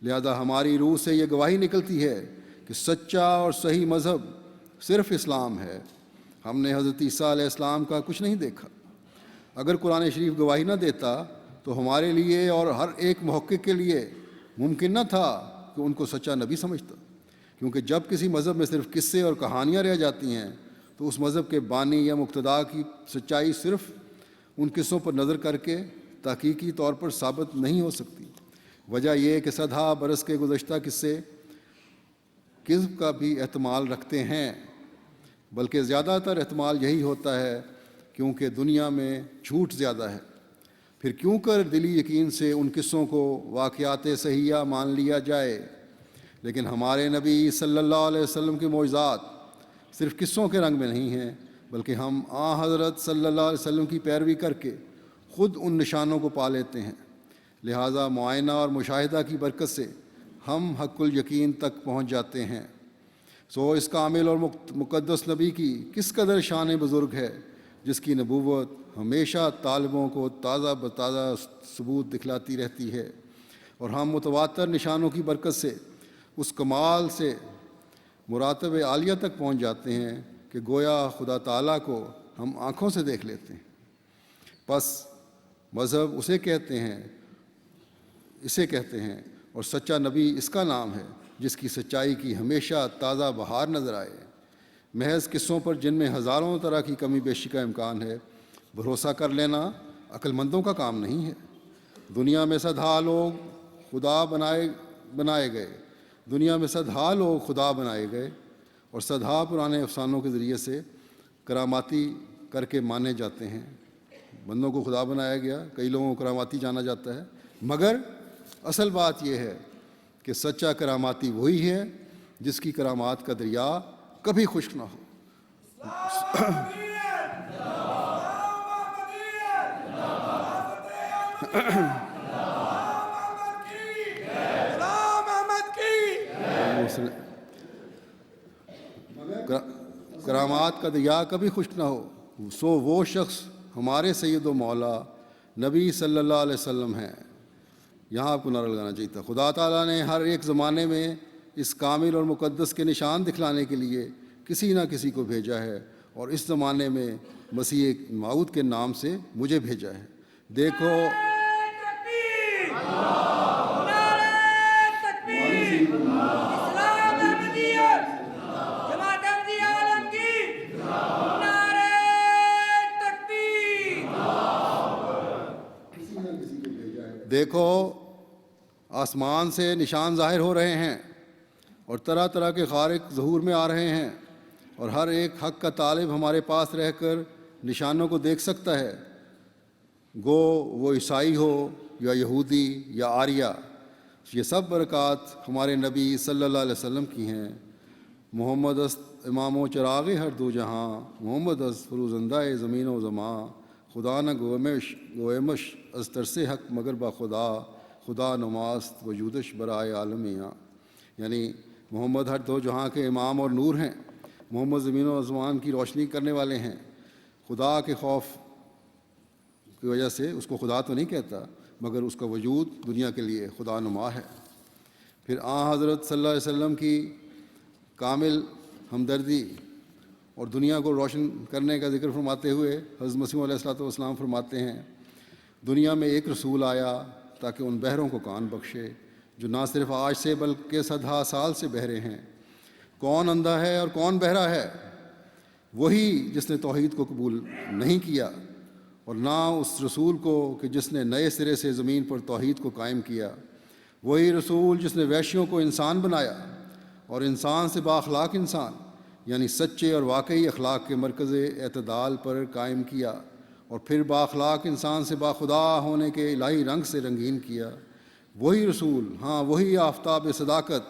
لہذا ہماری روح سے یہ گواہی نکلتی ہے کہ سچا اور صحیح مذہب صرف اسلام ہے۔ ہم نے حضرت عیسیٰ علیہ السلام کا کچھ نہیں دیکھا۔ اگر قرآن شریف گواہی نہ دیتا تو ہمارے لیے اور ہر ایک محقق کے لیے ممکن نہ تھا کہ ان کو سچا نبی سمجھتا، کیونکہ جب کسی مذہب میں صرف قصے اور کہانیاں رہ جاتی ہیں تو اس مذہب کے بانی یا مقتدا کی سچائی صرف ان قصوں پر نظر کر کے تحقیقی طور پر ثابت نہیں ہو سکتی۔ وجہ یہ کہ صدہا برس کے گزشتہ قصے کذب کا بھی احتمال رکھتے ہیں، بلکہ زیادہ تر احتمال یہی ہوتا ہے کیونکہ دنیا میں جھوٹ زیادہ ہے۔ پھر کیوں کر دلی یقین سے ان قصوں کو واقعات صحیحہ مان لیا جائے؟ لیکن ہمارے نبی صلی اللہ علیہ وسلم کے معجزات صرف قصوں کے رنگ میں نہیں ہیں، بلکہ ہم حضرت صلی اللہ علیہ وسلم کی پیروی کر کے خود ان نشانوں کو پا لیتے ہیں۔ لہٰذا معائنہ اور مشاہدہ کی برکت سے ہم حق الیقین تک پہنچ جاتے ہیں۔ سو اس کامل اور مقدس نبی کی کس قدر شان بزرگ ہے، جس کی نبوت ہمیشہ طالبوں کو تازہ بتازہ ثبوت دکھلاتی رہتی ہے، اور ہم متواتر نشانوں کی برکت سے اس کمال سے مراتب عالیہ تک پہنچ جاتے ہیں کہ گویا خدا تعالیٰ کو ہم آنکھوں سے دیکھ لیتے ہیں۔ پس مذہب اسے کہتے ہیں اور سچا نبی اس کا نام ہے جس کی سچائی کی ہمیشہ تازہ بہار نظر آئے۔ محض قصوں پر جن میں ہزاروں طرح کی کمی بیشی کا امکان ہے بھروسہ کر لینا عقل مندوں کا کام نہیں ہے۔ دنیا میں صدہا لوگ خدا بنائے گئے اور صدہا پرانے افسانوں کے ذریعے سے کراماتی کر کے مانے جاتے ہیں۔ بندوں کو خدا بنایا گیا، کئی لوگوں کو کراماتی جانا جاتا ہے، مگر اصل بات یہ ہے کہ سچا کراماتی وہی ہے جس کی کرامات کا دریا کبھی خشک نہ ہو۔ کرامات کا دریا کبھی خشک نہ ہو، سو وہ شخص ہمارے سید و مولا نبی صلی اللہ علیہ وسلم ہیں۔ یہاں آپ کو نعرہ لگانا چاہیے تھا۔ خدا تعالیٰ نے ہر ایک زمانے میں اس کامل اور مقدس کے نشان دکھلانے کے لیے کسی نہ کسی کو بھیجا ہے، اور اس زمانے میں مسیح موعود کے نام سے مجھے بھیجا ہے۔ دیکھو تکبیر! نعرہ تکبیر! اسلام احمدیت! جماعت احمدیہ عالمگیر! نعرہ تکبیر! دیکھو آسمان سے نشان ظاہر ہو رہے ہیں، اور طرح طرح کے خارق ظہور میں آ رہے ہیں، اور ہر ایک حق کا طالب ہمارے پاس رہ کر نشانوں کو دیکھ سکتا ہے، گو وہ عیسائی ہو یا یہودی یا آریہ۔ یہ سب برکات ہمارے نبی صلی اللہ علیہ وسلم کی ہیں۔ محمد است امام و چراغ ہر دو جہاں، محمد است فروزندہ زمین و زماں، خدا نہ گویمش از ترس حق مگر با خدا، خدا نماست وجودش برائے عالمیاں۔ یعنی محمد ہر دو جہاں کے امام اور نور ہیں، محمد زمین و آسمان کی روشنی کرنے والے ہیں۔ خدا کے خوف کی وجہ سے اس کو خدا تو نہیں کہتا، مگر اس کا وجود دنیا کے لیے خدا نما ہے۔ پھر حضرت صلی اللہ علیہ وسلم کی کامل ہمدردی اور دنیا کو روشن کرنے کا ذکر فرماتے ہوئے حضرت مسیح علیہ الصلوۃ والسلام فرماتے ہیں، دنیا میں ایک رسول آیا تاکہ ان بہروں کو کان بخشے جو نہ صرف آج سے بلکہ صدہا سال سے بہرے ہیں۔ کون اندھا ہے اور کون بہرا ہے؟ وہی جس نے توحید کو قبول نہیں کیا، اور نہ اس رسول کو کہ جس نے نئے سرے سے زمین پر توحید کو قائم کیا۔ وہی رسول جس نے وحشیوں کو انسان بنایا اور انسان سے بااخلاق انسان، یعنی سچے اور واقعی اخلاق کے مرکز اعتدال پر قائم کیا، اور پھر بااخلاق انسان سے باخدا ہونے کے الہی رنگ سے رنگین کیا۔ وہی رسول، ہاں وہی آفتاب صداقت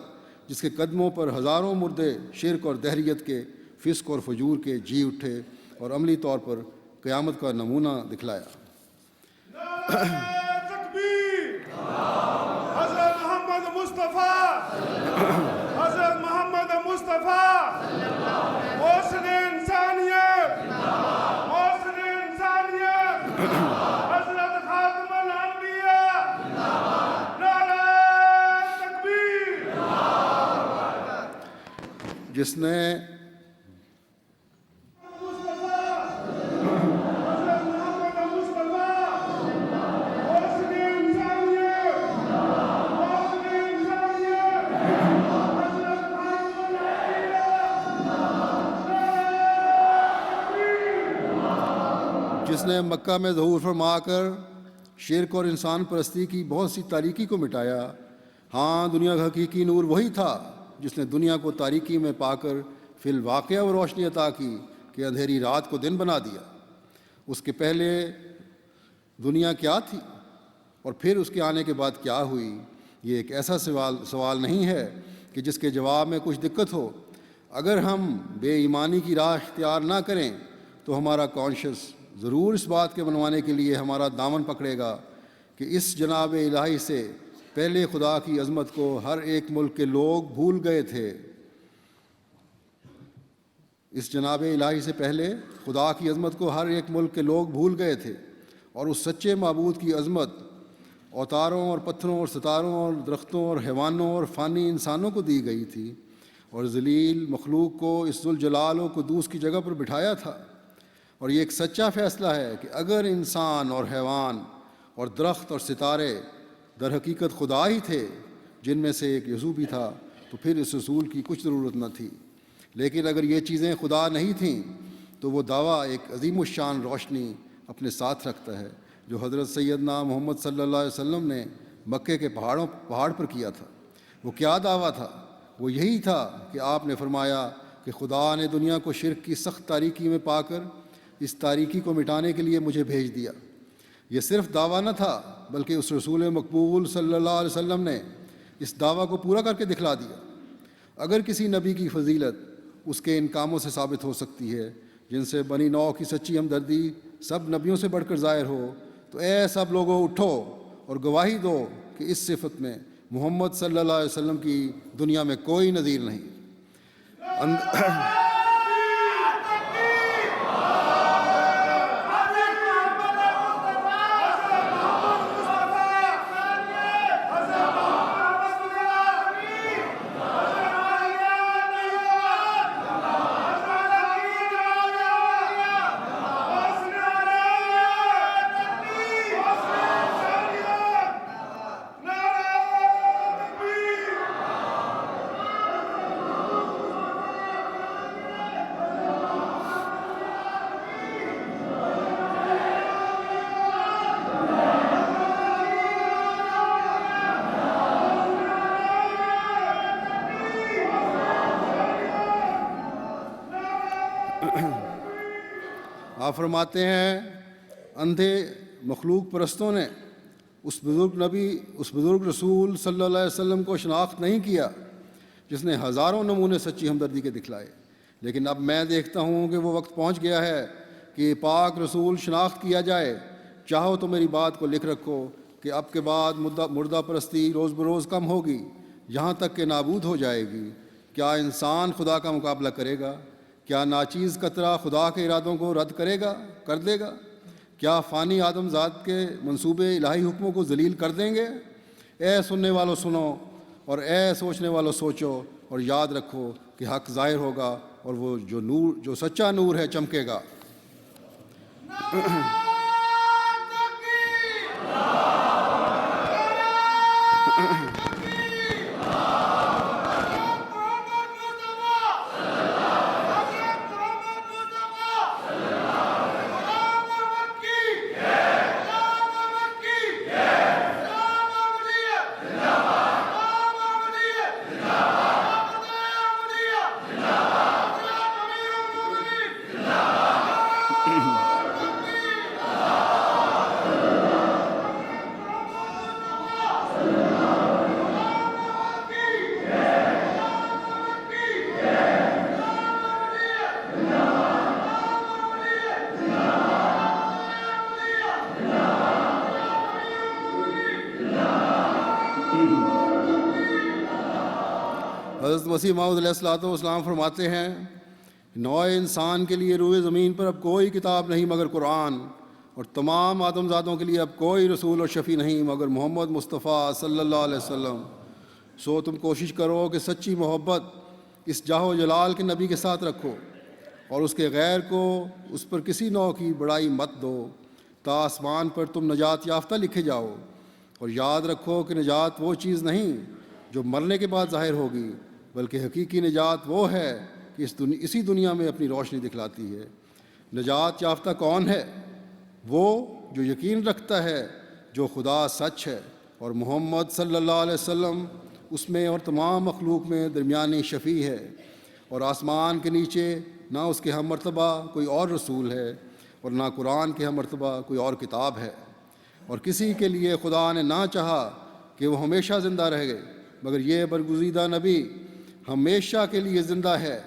جس کے قدموں پر ہزاروں مردے شرک اور دہریت کے، فسق اور فجور کے جی اٹھے اور عملی طور پر قیامت کا نمونہ دکھلایا۔ نعرہ تکبیر! حضرت محمد مصطفیٰ! حضرت محمد مصطفیٰ! محسن انسانیت! محسن انسانیت! حضرت خاتم الانبیاء! نعرہ تکبیر! جس نے مکہ میں ظہور فرما کر شرک اور انسان پرستی کی بہت سی تاریکی کو مٹایا۔ ہاں دنیا کا حقیقی نور وہی تھا جس نے دنیا کو تاریکی میں پا کر فی الواقعہ وہ روشنی عطا کی کہ اندھیری رات کو دن بنا دیا۔ اس کے پہلے دنیا کیا تھی اور پھر اس کے آنے کے بعد کیا ہوئی؟ یہ ایک ایسا سوال نہیں ہے کہ جس کے جواب میں کچھ دقت ہو۔ اگر ہم بے ایمانی کی راہ اختیار نہ کریں تو ہمارا کانشس ضرور اس بات کے بنوانے کے لیے ہمارا دامن پکڑے گا کہ اس جناب الہی سے پہلے خدا کی عظمت کو ہر ایک ملک کے لوگ بھول گئے تھے۔ اس جناب الہی سے پہلے خدا کی عظمت کو ہر ایک ملک کے لوگ بھول گئے تھے، اور اس سچے معبود کی عظمت اوتاروں اور پتھروں اور ستاروں اور درختوں اور حیوانوں اور فانی انسانوں کو دی گئی تھی، اور ذلیل مخلوق کو اس ذوالجلال و قدوس کی جگہ پر بٹھایا تھا۔ اور یہ ایک سچا فیصلہ ہے کہ اگر انسان اور حیوان اور درخت اور ستارے در حقیقت خدا ہی تھے، جن میں سے ایک یسوع بھی تھا، تو پھر اس رسول کی کچھ ضرورت نہ تھی۔ لیکن اگر یہ چیزیں خدا نہیں تھیں تو وہ دعویٰ ایک عظیم الشان روشنی اپنے ساتھ رکھتا ہے جو حضرت سیدنا محمد صلی اللہ علیہ وسلم نے مکے کے پہاڑ پر کیا تھا۔ وہ کیا دعویٰ تھا؟ وہ یہی تھا کہ آپ نے فرمایا کہ خدا نے دنیا کو شرک کی سخت تاریکی میں پا کر اس تاریکی کو مٹانے کے لیے مجھے بھیج دیا۔ یہ صرف دعویٰ نہ تھا بلکہ اس رسول مقبول صلی اللہ علیہ وسلم نے اس دعویٰ کو پورا کر کے دکھلا دیا۔ اگر کسی نبی کی فضیلت اس کے ان کاموں سے ثابت ہو سکتی ہے جن سے بنی نوح کی سچی ہمدردی سب نبیوں سے بڑھ کر ظاہر ہو، تو اے سب لوگوں اٹھو اور گواہی دو کہ اس صفت میں محمد صلی اللہ علیہ وسلم کی دنیا میں کوئی نظیر نہیں۔ آپ فرماتے ہیں اندھے مخلوق پرستوں نے اس بزرگ رسول صلی اللہ علیہ وسلم کو شناخت نہیں کیا جس نے ہزاروں نمونے سچی ہمدردی کے دکھلائے، لیکن اب میں دیکھتا ہوں کہ وہ وقت پہنچ گیا ہے کہ پاک رسول شناخت کیا جائے۔ چاہو تو میری بات کو لکھ رکھو کہ اب کے بعد مردہ پرستی روز بروز کم ہوگی، یہاں تک کہ نابود ہو جائے گی۔ کیا انسان خدا کا مقابلہ کرے گا؟ کیا ناچیز قطرہ خدا کے ارادوں کو رد کر دے گا؟ کیا فانی آدم ذات کے منصوبے الہی حکموں کو ذلیل کر دیں گے؟ اے سننے والوں سنو، اور اے سوچنے والوں سوچو، اور یاد رکھو کہ حق ظاہر ہوگا اور وہ جو سچا نور ہے چمکے گا۔ حضرت مسیح موعود علیہ الصلوۃ والسلام فرماتے ہیں نوع انسان کے لیے روئے زمین پر اب کوئی کتاب نہیں مگر قرآن، اور تمام آدم زادوں کے لیے اب کوئی رسول اور شفیع نہیں مگر محمد مصطفیٰ صلی اللہ علیہ وسلم۔ سو تم کوشش کرو کہ سچی محبت اس جاہ و جلال کے نبی کے ساتھ رکھو، اور اس کے غیر کو اس پر کسی نوع کی بڑائی مت دو، تا آسمان پر تم نجات یافتہ لکھے جاؤ۔ اور یاد رکھو کہ نجات وہ چیز نہیں جو مرنے کے بعد ظاہر ہوگی، بلکہ حقیقی نجات وہ ہے کہ اسی دنیا میں اپنی روشنی دکھلاتی ہے۔ نجات یافتہ کون ہے؟ وہ جو یقین رکھتا ہے جو خدا سچ ہے اور محمد صلی اللہ علیہ وسلم اس میں اور تمام مخلوق میں درمیانی شفیع ہے، اور آسمان کے نیچے نہ اس کے ہم مرتبہ کوئی اور رسول ہے اور نہ قرآن کے ہم مرتبہ کوئی اور کتاب ہے۔ اور کسی کے لیے خدا نے نہ چاہا کہ وہ ہمیشہ زندہ رہے، مگر یہ برگزیدہ نبی ہمیشہ کے لیے زندہ ہے،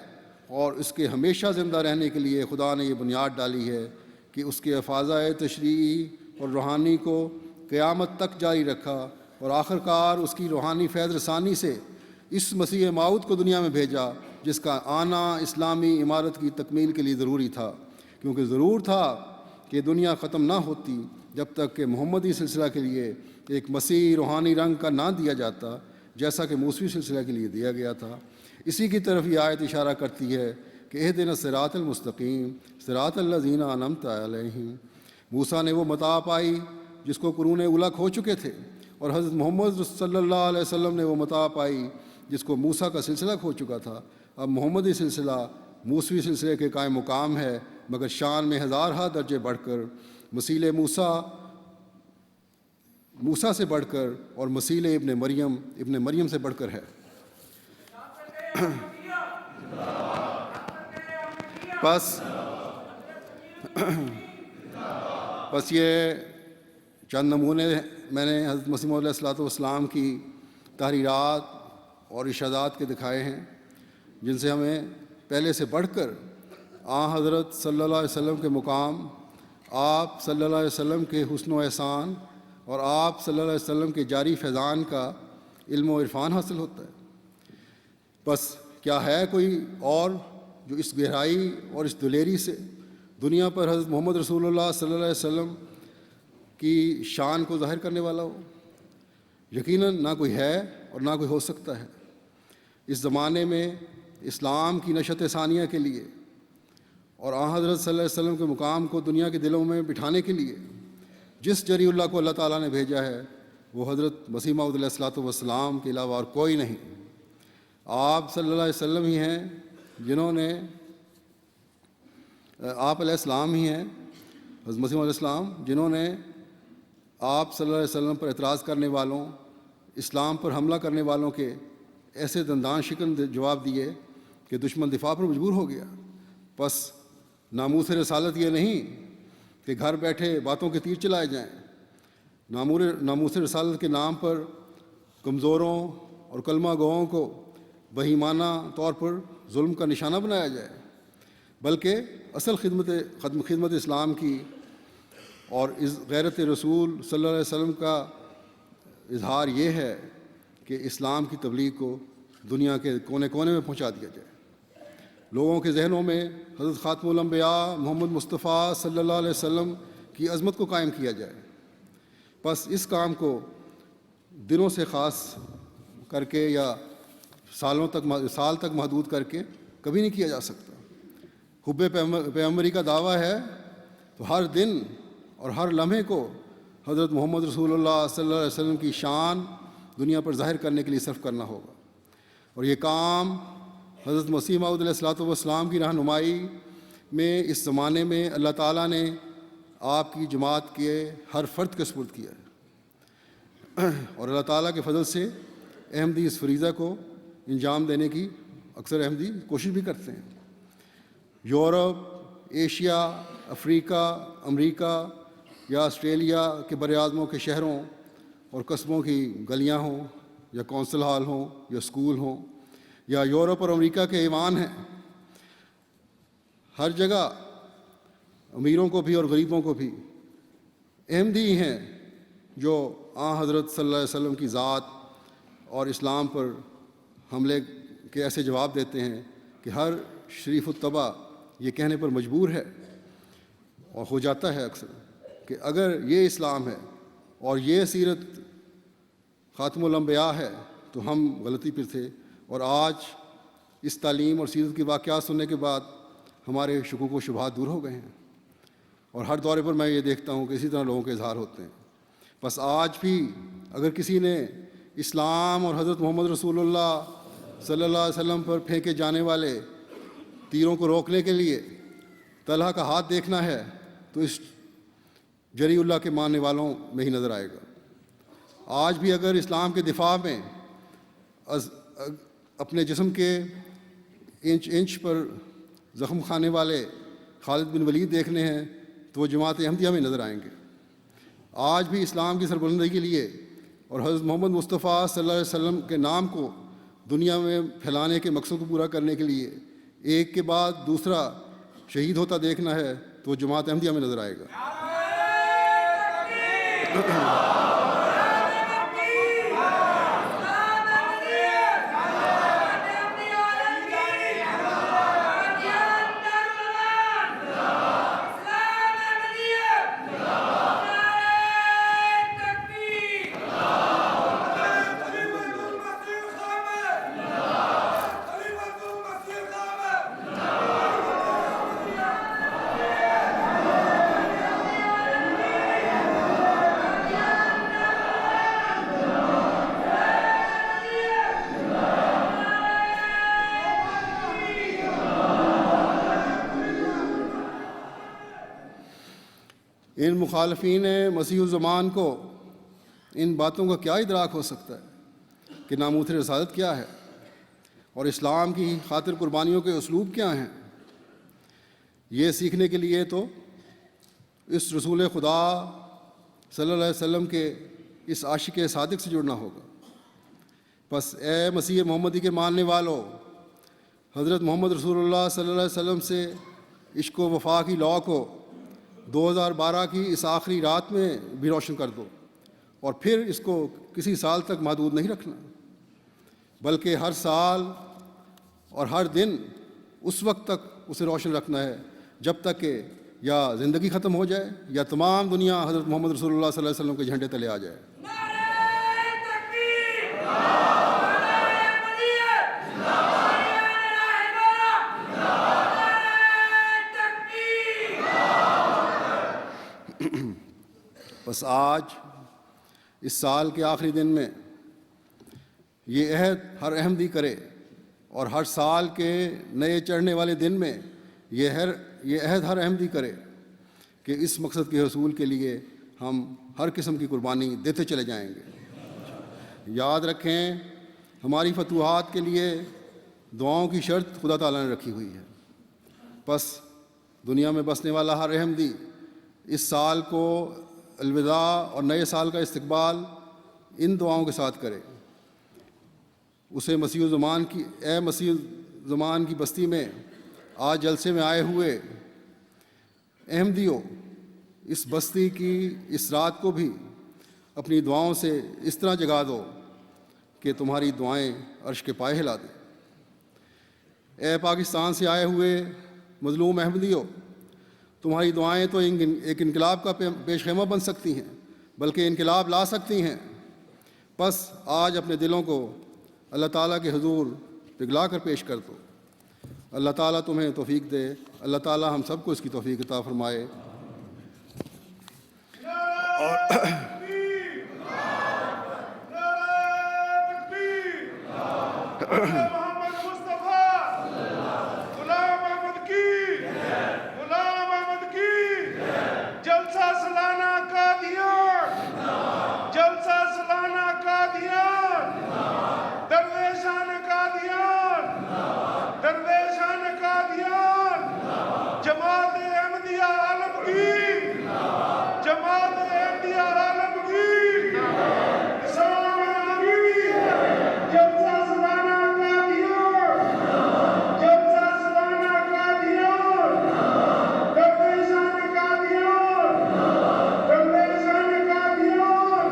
اور اس کے ہمیشہ زندہ رہنے کے لیے خدا نے یہ بنیاد ڈالی ہے کہ اس کے افاضہ تشریعی اور روحانی کو قیامت تک جاری رکھا، اور آخرکار اس کی روحانی فیض رسانی سے اس مسیح موعود کو دنیا میں بھیجا جس کا آنا اسلامی عمارت کی تکمیل کے لیے ضروری تھا، کیونکہ ضرور تھا کہ دنیا ختم نہ ہوتی جب تک کہ محمدی سلسلہ کے لیے ایک مسیح روحانی رنگ کا نہ دیا جاتا جیسا کہ موسوی سلسلہ کے لیے دیا گیا تھا۔ اسی کی طرف یہ آیت اشارہ کرتی ہے کہ اہدنا الصراط المستقیم صراط الذین انعمت علیہم۔ موسیٰ نے وہ متاع پائی جس کو قرون اولیٰ کھو چکے تھے، اور حضرت محمد صلی اللہ علیہ وسلم نے وہ متاع پائی جس کو موسیٰ کا سلسلہ کھو چکا تھا۔ اب محمدی سلسلہ موسوی سلسلے کے قائم مقام ہے، مگر شان میں ہزارہا درجے بڑھ کر، مسیل موسیٰ سے بڑھ کر، اور مسیل ابن مریم سے بڑھ کر ہے۔ بس یہ چند نمونے میں نے حضرت مسیح موعود علیہ الصلوۃ والسلام کی تحریرات اور ارشادات کے دکھائے ہیں، جن سے ہمیں پہلے سے بڑھ کر حضرت صلی اللہ علیہ وسلم کے مقام، آپ صلی اللہ علیہ وسلم کے حسن و احسان اور آپ صلی اللہ علیہ وسلم کے جاری فیضان کا علم و عرفان حاصل ہوتا ہے۔ بس کیا ہے کوئی اور جو اس گہرائی اور اس دلیری سے دنیا پر حضرت محمد رسول اللہ صلی اللہ علیہ وسلم کی شان کو ظاہر کرنے والا ہو؟ یقیناً نہ کوئی ہے اور نہ کوئی ہو سکتا ہے۔ اس زمانے میں اسلام کی نشت ثانیہ کے لیے اور حضرت صلی اللہ علیہ وسلم کے مقام کو دنیا کے دلوں میں بٹھانے کے لیے جس جری اللہ کو اللہ تعالیٰ نے بھیجا ہے وہ حضرت مسیح موعود علیہ الصلوۃ والسلام کے علاوہ اور کوئی نہیں۔ آپ صلی اللہ علیہ وسلم ہی ہیں جنہوں نے آپ علیہ السلام ہی ہیں حضرت مسیح علیہ السلام جنہوں نے آپ صلی اللہ علیہ وسلم پر اعتراض کرنے والوں، اسلام پر حملہ کرنے والوں کے ایسے دندان شکن جواب دیے کہ دشمن دفاع پر مجبور ہو گیا۔ بس ناموس رسالت یہ نہیں کہ گھر بیٹھے باتوں کے تیر چلائے جائیں. ناموس رسالت کے نام پر کمزوروں اور کلمہ گوؤں کو بہیمانہ طور پر ظلم کا نشانہ بنایا جائے، بلکہ اصل خدمت اسلام کی اور غیرت رسول صلی اللہ علیہ وسلم کا اظہار یہ ہے کہ اسلام کی تبلیغ کو دنیا کے کونے کونے میں پہنچا دیا جائے، لوگوں کے ذہنوں میں حضرت خاتم الانبیاء محمد مصطفیٰ صلی اللہ علیہ وسلم کی عظمت کو قائم کیا جائے. بس اس کام کو دنوں سے خاص کر کے یا سال تک محدود کر کے کبھی نہیں کیا جا سکتا. حب پیغمبری کا دعویٰ ہے تو ہر دن اور ہر لمحے کو حضرت محمد رسول اللہ صلی اللہ علیہ وسلم کی شان دنیا پر ظاہر کرنے کے لیے صرف کرنا ہوگا. اور یہ کام حضرت مسیح موعود علیہ الصلوۃ والسلام کی رہنمائی میں اس زمانے میں اللہ تعالیٰ نے آپ کی جماعت کے ہر فرد کے سپرد کیا ہے، اور اللہ تعالیٰ کے فضل سے احمدی اس فریضہ کو انجام دینے کی اکثر احمدی کوشش بھی کرتے ہیں. یورپ، ایشیا، افریقہ، امریکہ یا آسٹریلیا کے بر اعظموں کے شہروں اور قصبوں کی گلیاں ہوں یا کونسل ہال ہوں یا اسکول ہوں یا یورپ اور امریکہ کے ایوان ہیں، ہر جگہ امیروں کو بھی اور غریبوں کو بھی احمدی ہیں جو حضرت صلی اللہ علیہ وسلم کی ذات اور اسلام پر حملے کے ایسے جواب دیتے ہیں کہ ہر شریف الطبع یہ کہنے پر مجبور ہے اور ہو جاتا ہے اکثر کہ اگر یہ اسلام ہے اور یہ سیرت خاتم الانبیاء ہے تو ہم غلطی پر تھے. اور آج اس تعلیم اور سیرت کے واقعات سننے کے بعد ہمارے شکوک و شبہات دور ہو گئے ہیں، اور ہر دورے پر میں یہ دیکھتا ہوں کہ اسی طرح لوگوں کے اظہار ہوتے ہیں. بس آج بھی اگر کسی نے اسلام اور حضرت محمد رسول اللہ صلی اللہ علیہ وسلم پر پھینکے جانے والے تیروں کو روکنے کے لیے طلحہ کا ہاتھ دیکھنا ہے تو اس جری اللہ کے ماننے والوں میں ہی نظر آئے گا. آج بھی اگر اسلام کے دفاع میں اپنے جسم کے انچ پر زخم کھانے والے خالد بن ولید دیکھنے ہیں تو وہ جماعت احمدیہ میں نظر آئیں گے. آج بھی اسلام کی سربلندی کے لیے اور حضرت محمد مصطفیٰ صلی اللہ علیہ وسلم کے نام کو دنیا میں پھیلانے کے مقصد کو پورا کرنے کے لیے ایک کے بعد دوسرا شہید ہوتا دیکھنا ہے تو وہ جماعت احمدیہ میں نظر آئے گا. ان مخالفین مسیح الزمان کو ان باتوں کا کیا ادراک ہو سکتا ہے کہ ناموس رسالت کیا ہے اور اسلام کی خاطر قربانیوں کے اسلوب کیا ہیں. یہ سیکھنے کے لیے تو اس رسول خدا صلی اللہ علیہ وسلم کے اس عاشق صادق سے جڑنا ہوگا. بس اے مسیح محمدی کے ماننے والوں، حضرت محمد رسول اللہ صلی اللہ علیہ وسلم سے عشق و وفا کی لو کو 2012 کی اس آخری رات میں بھی روشن کر دو، اور پھر اس کو کسی سال تک محدود نہیں رکھنا، بلکہ ہر سال اور ہر دن اس وقت تک اسے روشن رکھنا ہے جب تک کہ یا زندگی ختم ہو جائے یا تمام دنیا حضرت محمد رسول اللہ صلی اللہ علیہ وسلم کے جھنڈے تلے آ جائے. بس آج اس سال کے آخری دن میں یہ عہد ہر احمدی کرے، اور ہر سال کے نئے چڑھنے والے دن میں یہ عہد ہر احمدی کرے کہ اس مقصد کے حصول کے لیے ہم ہر قسم کی قربانی دیتے چلے جائیں گے. یاد رکھیں، ہماری فتوحات کے لیے دعاؤں کی شرط خدا تعالیٰ نے رکھی ہوئی ہے. بس دنیا میں بسنے والا ہر احمدی اس سال کو الوداع اور نئے سال کا استقبال ان دعاؤں کے ساتھ کرے۔ اسے مسیح الزمان کی اے مسیح الزمان کی بستی میں آج جلسے میں آئے ہوئے احمدیوں، اس بستی کی اس رات کو بھی اپنی دعاؤں سے اس طرح جگا دو کہ تمہاری دعائیں عرش کے پائے ہلا دیں۔ اے پاکستان سے آئے ہوئے مظلوم احمدیوں، تمہاری دعائیں تو ایک انقلاب کا پیش خیمہ بن سکتی ہیں، بلکہ انقلاب لا سکتی ہیں۔ بس آج اپنے دلوں کو اللہ تعالیٰ کے حضور پگھلا کر پیش کر دو۔ اللہ تعالیٰ تمہیں توفیق دے، اللہ تعالیٰ ہم سب کو اس کی توفیق عطا فرمائے۔ محمد مصطفیٰ، غلام احمد کی، غلام احمد کی، جلسہ سالانہ قادیان، جلسہ سالانہ قادیان، درویشان قادیان، درویشان قادیان، جماعت احمدیہ عالمگیر، جماعت احمدیہ عالمگیر، اسلام عالمگیر، جلسہ سالانہ قادیان، جلسہ سالانہ قادیان، درویشان قادیان، درویشان قادیان،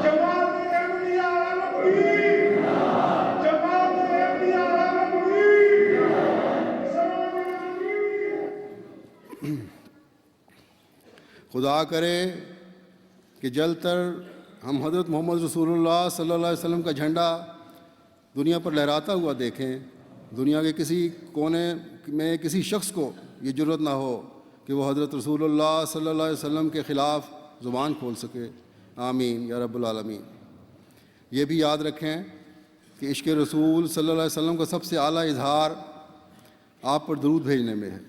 جماعت احمدیہ عالمگیر، جماعت احمدیہ عالمگیر، اسلام عالمگیر۔ خدا کرے کہ جلد تر ہم حضرت محمد رسول اللہ صلی اللہ علیہ وسلم کا جھنڈا دنیا پر لہراتا ہوا دیکھیں۔ دنیا کے کسی کونے میں کسی شخص کو یہ جرت نہ ہو کہ وہ حضرت رسول اللہ صلی اللہ علیہ وسلم کے خلاف زبان کھول سکے۔ آمین یا رب العالمین۔ یہ بھی یاد رکھیں کہ عشق رسول صلی اللہ علیہ وسلم کا سب سے اعلیٰ اظہار آپ پر درود بھیجنے میں ہے۔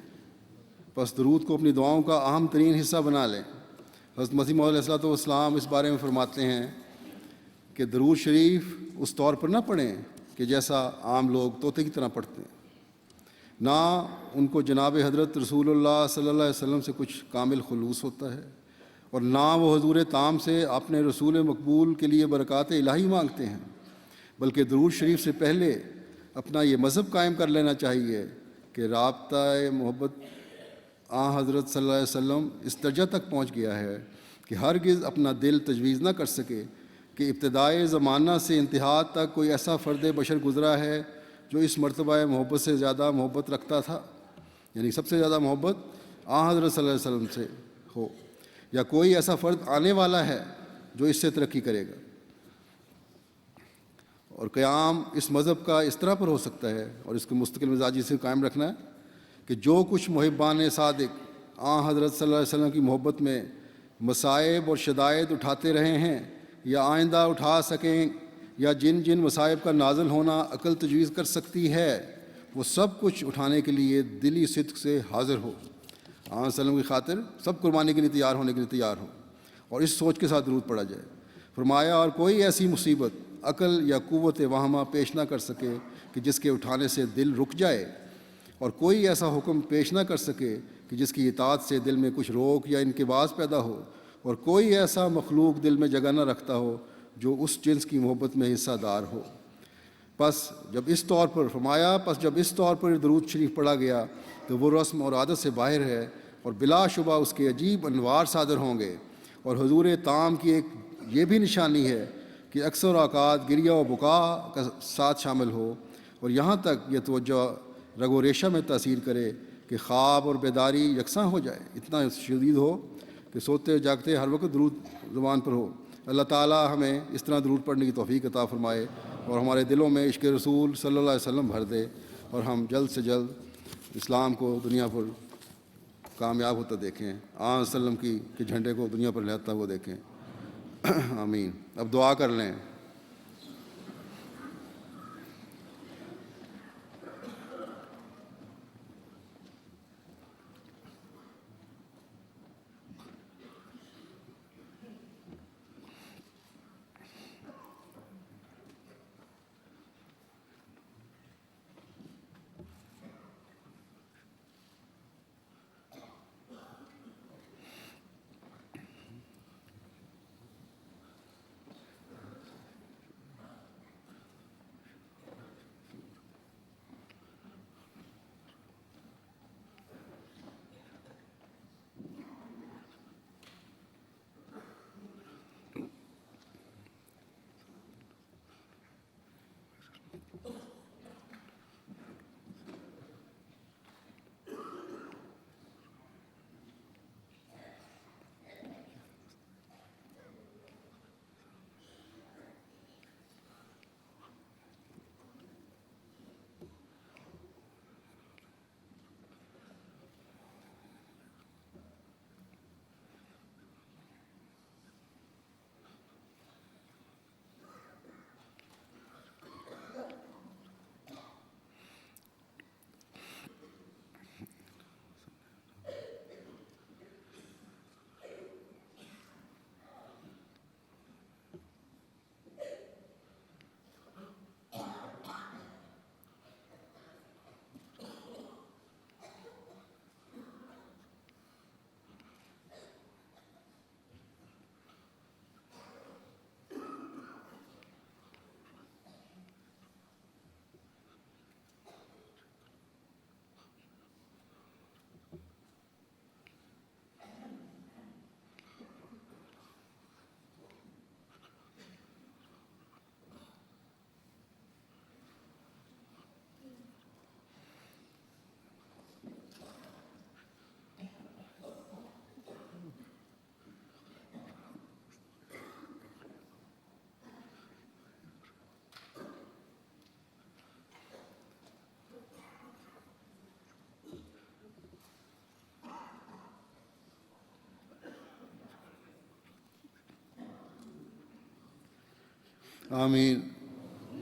بس درود کو اپنی دعاؤں کا اہم ترین حصہ بنا لیں۔ حضرت مسیح موعود علیہ الصلوۃ والسلام اس بارے میں فرماتے ہیں کہ درود شریف اس طور پر نہ پڑھیں کہ جیسا عام لوگ طوطے کی طرح پڑھتے ہیں، نہ ان کو جناب حضرت رسول اللہ صلی اللہ علیہ وسلم سے کچھ کامل خلوص ہوتا ہے، اور نہ وہ حضور تام سے اپنے رسول مقبول کے لیے برکات الہی مانگتے ہیں، بلکہ درود شریف سے پہلے اپنا یہ مذہب قائم کر لینا چاہیے کہ رابطہ محبت حضرت صلی اللہ علیہ وسلم اس درجہ تک پہنچ گیا ہے کہ ہرگز اپنا دل تجویز نہ کر سکے کہ ابتدائی زمانہ سے انتہا تک کوئی ایسا فرد بشر گزرا ہے جو اس مرتبہ محبت سے زیادہ محبت رکھتا تھا، یعنی سب سے زیادہ محبت حضرت صلی اللہ علیہ وسلم سے ہو، یا کوئی ایسا فرد آنے والا ہے جو اس سے ترقی کرے گا۔ اور قیام اس مذہب کا اس طرح پر ہو سکتا ہے اور اس کو مستقل مزاجی سے قائم رکھنا ہے کہ جو کچھ محبان صادق حضرت صلی اللہ علیہ وسلم کی محبت میں مصائب اور شدائد اٹھاتے رہے ہیں یا آئندہ اٹھا سکیں، یا جن جن مصائب کا نازل ہونا عقل تجویز کر سکتی ہے، وہ سب کچھ اٹھانے کے لیے دلی صدق سے حاضر ہو، صلی اللہ علیہ وسلم کی خاطر سب قربانی کے لیے تیار ہونے کے لیے تیار ہو، اور اس سوچ کے ساتھ درود پڑھا جائے۔ فرمایا اور کوئی ایسی مصیبت عقل یا قوت واہمہ پیش نہ کر سکے کہ جس کے اٹھانے سے دل رک جائے، اور کوئی ایسا حکم پیش نہ کر سکے کہ جس کی اطاعت سے دل میں کچھ روک یا انقباض پیدا ہو، اور کوئی ایسا مخلوق دل میں جگہ نہ رکھتا ہو جو اس جنس کی محبت میں حصہ دار ہو۔ پس جب اس طور پر درود شریف پڑھا گیا تو وہ رسم اور عادت سے باہر ہے، اور بلا شبہ اس کے عجیب انوار صادر ہوں گے، اور حضور تام کی ایک یہ بھی نشانی ہے کہ اکثر اوقات گریہ و بکا کا ساتھ شامل ہو، اور یہاں تک یہ توجہ رگ و ریشہ میں تاثیر کرے کہ خواب اور بیداری یکساں ہو جائے، اتنا شدید ہو کہ سوتے جاگتے ہر وقت درود زبان پر ہو۔ اللہ تعالیٰ ہمیں اس طرح درود پڑھنے کی توفیق عطا فرمائے اور ہمارے دلوں میں عشق رسول صلی اللہ علیہ وسلم بھر دے، اور ہم جلد سے جلد اسلام کو دنیا پر کامیاب ہوتا دیکھیں، وسلم کے جھنڈے کو دنیا پر لہراتا ہوا دیکھیں۔ آمین۔ اب دعا کر لیں۔ آمین.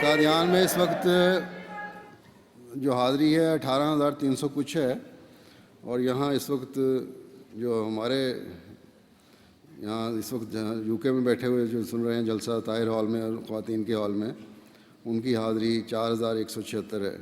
قادیان میں اس وقت جو حاضری ہے 18,300 کچھ ہے، اور یہاں اس وقت جو ہمارے یہاں اس وقت یو کے میں بیٹھے ہوئے جو سن رہے ہیں جلسہ طاہر ہال میں اور خواتین کے ہال میں، ان کی حاضری 4,176 ہے.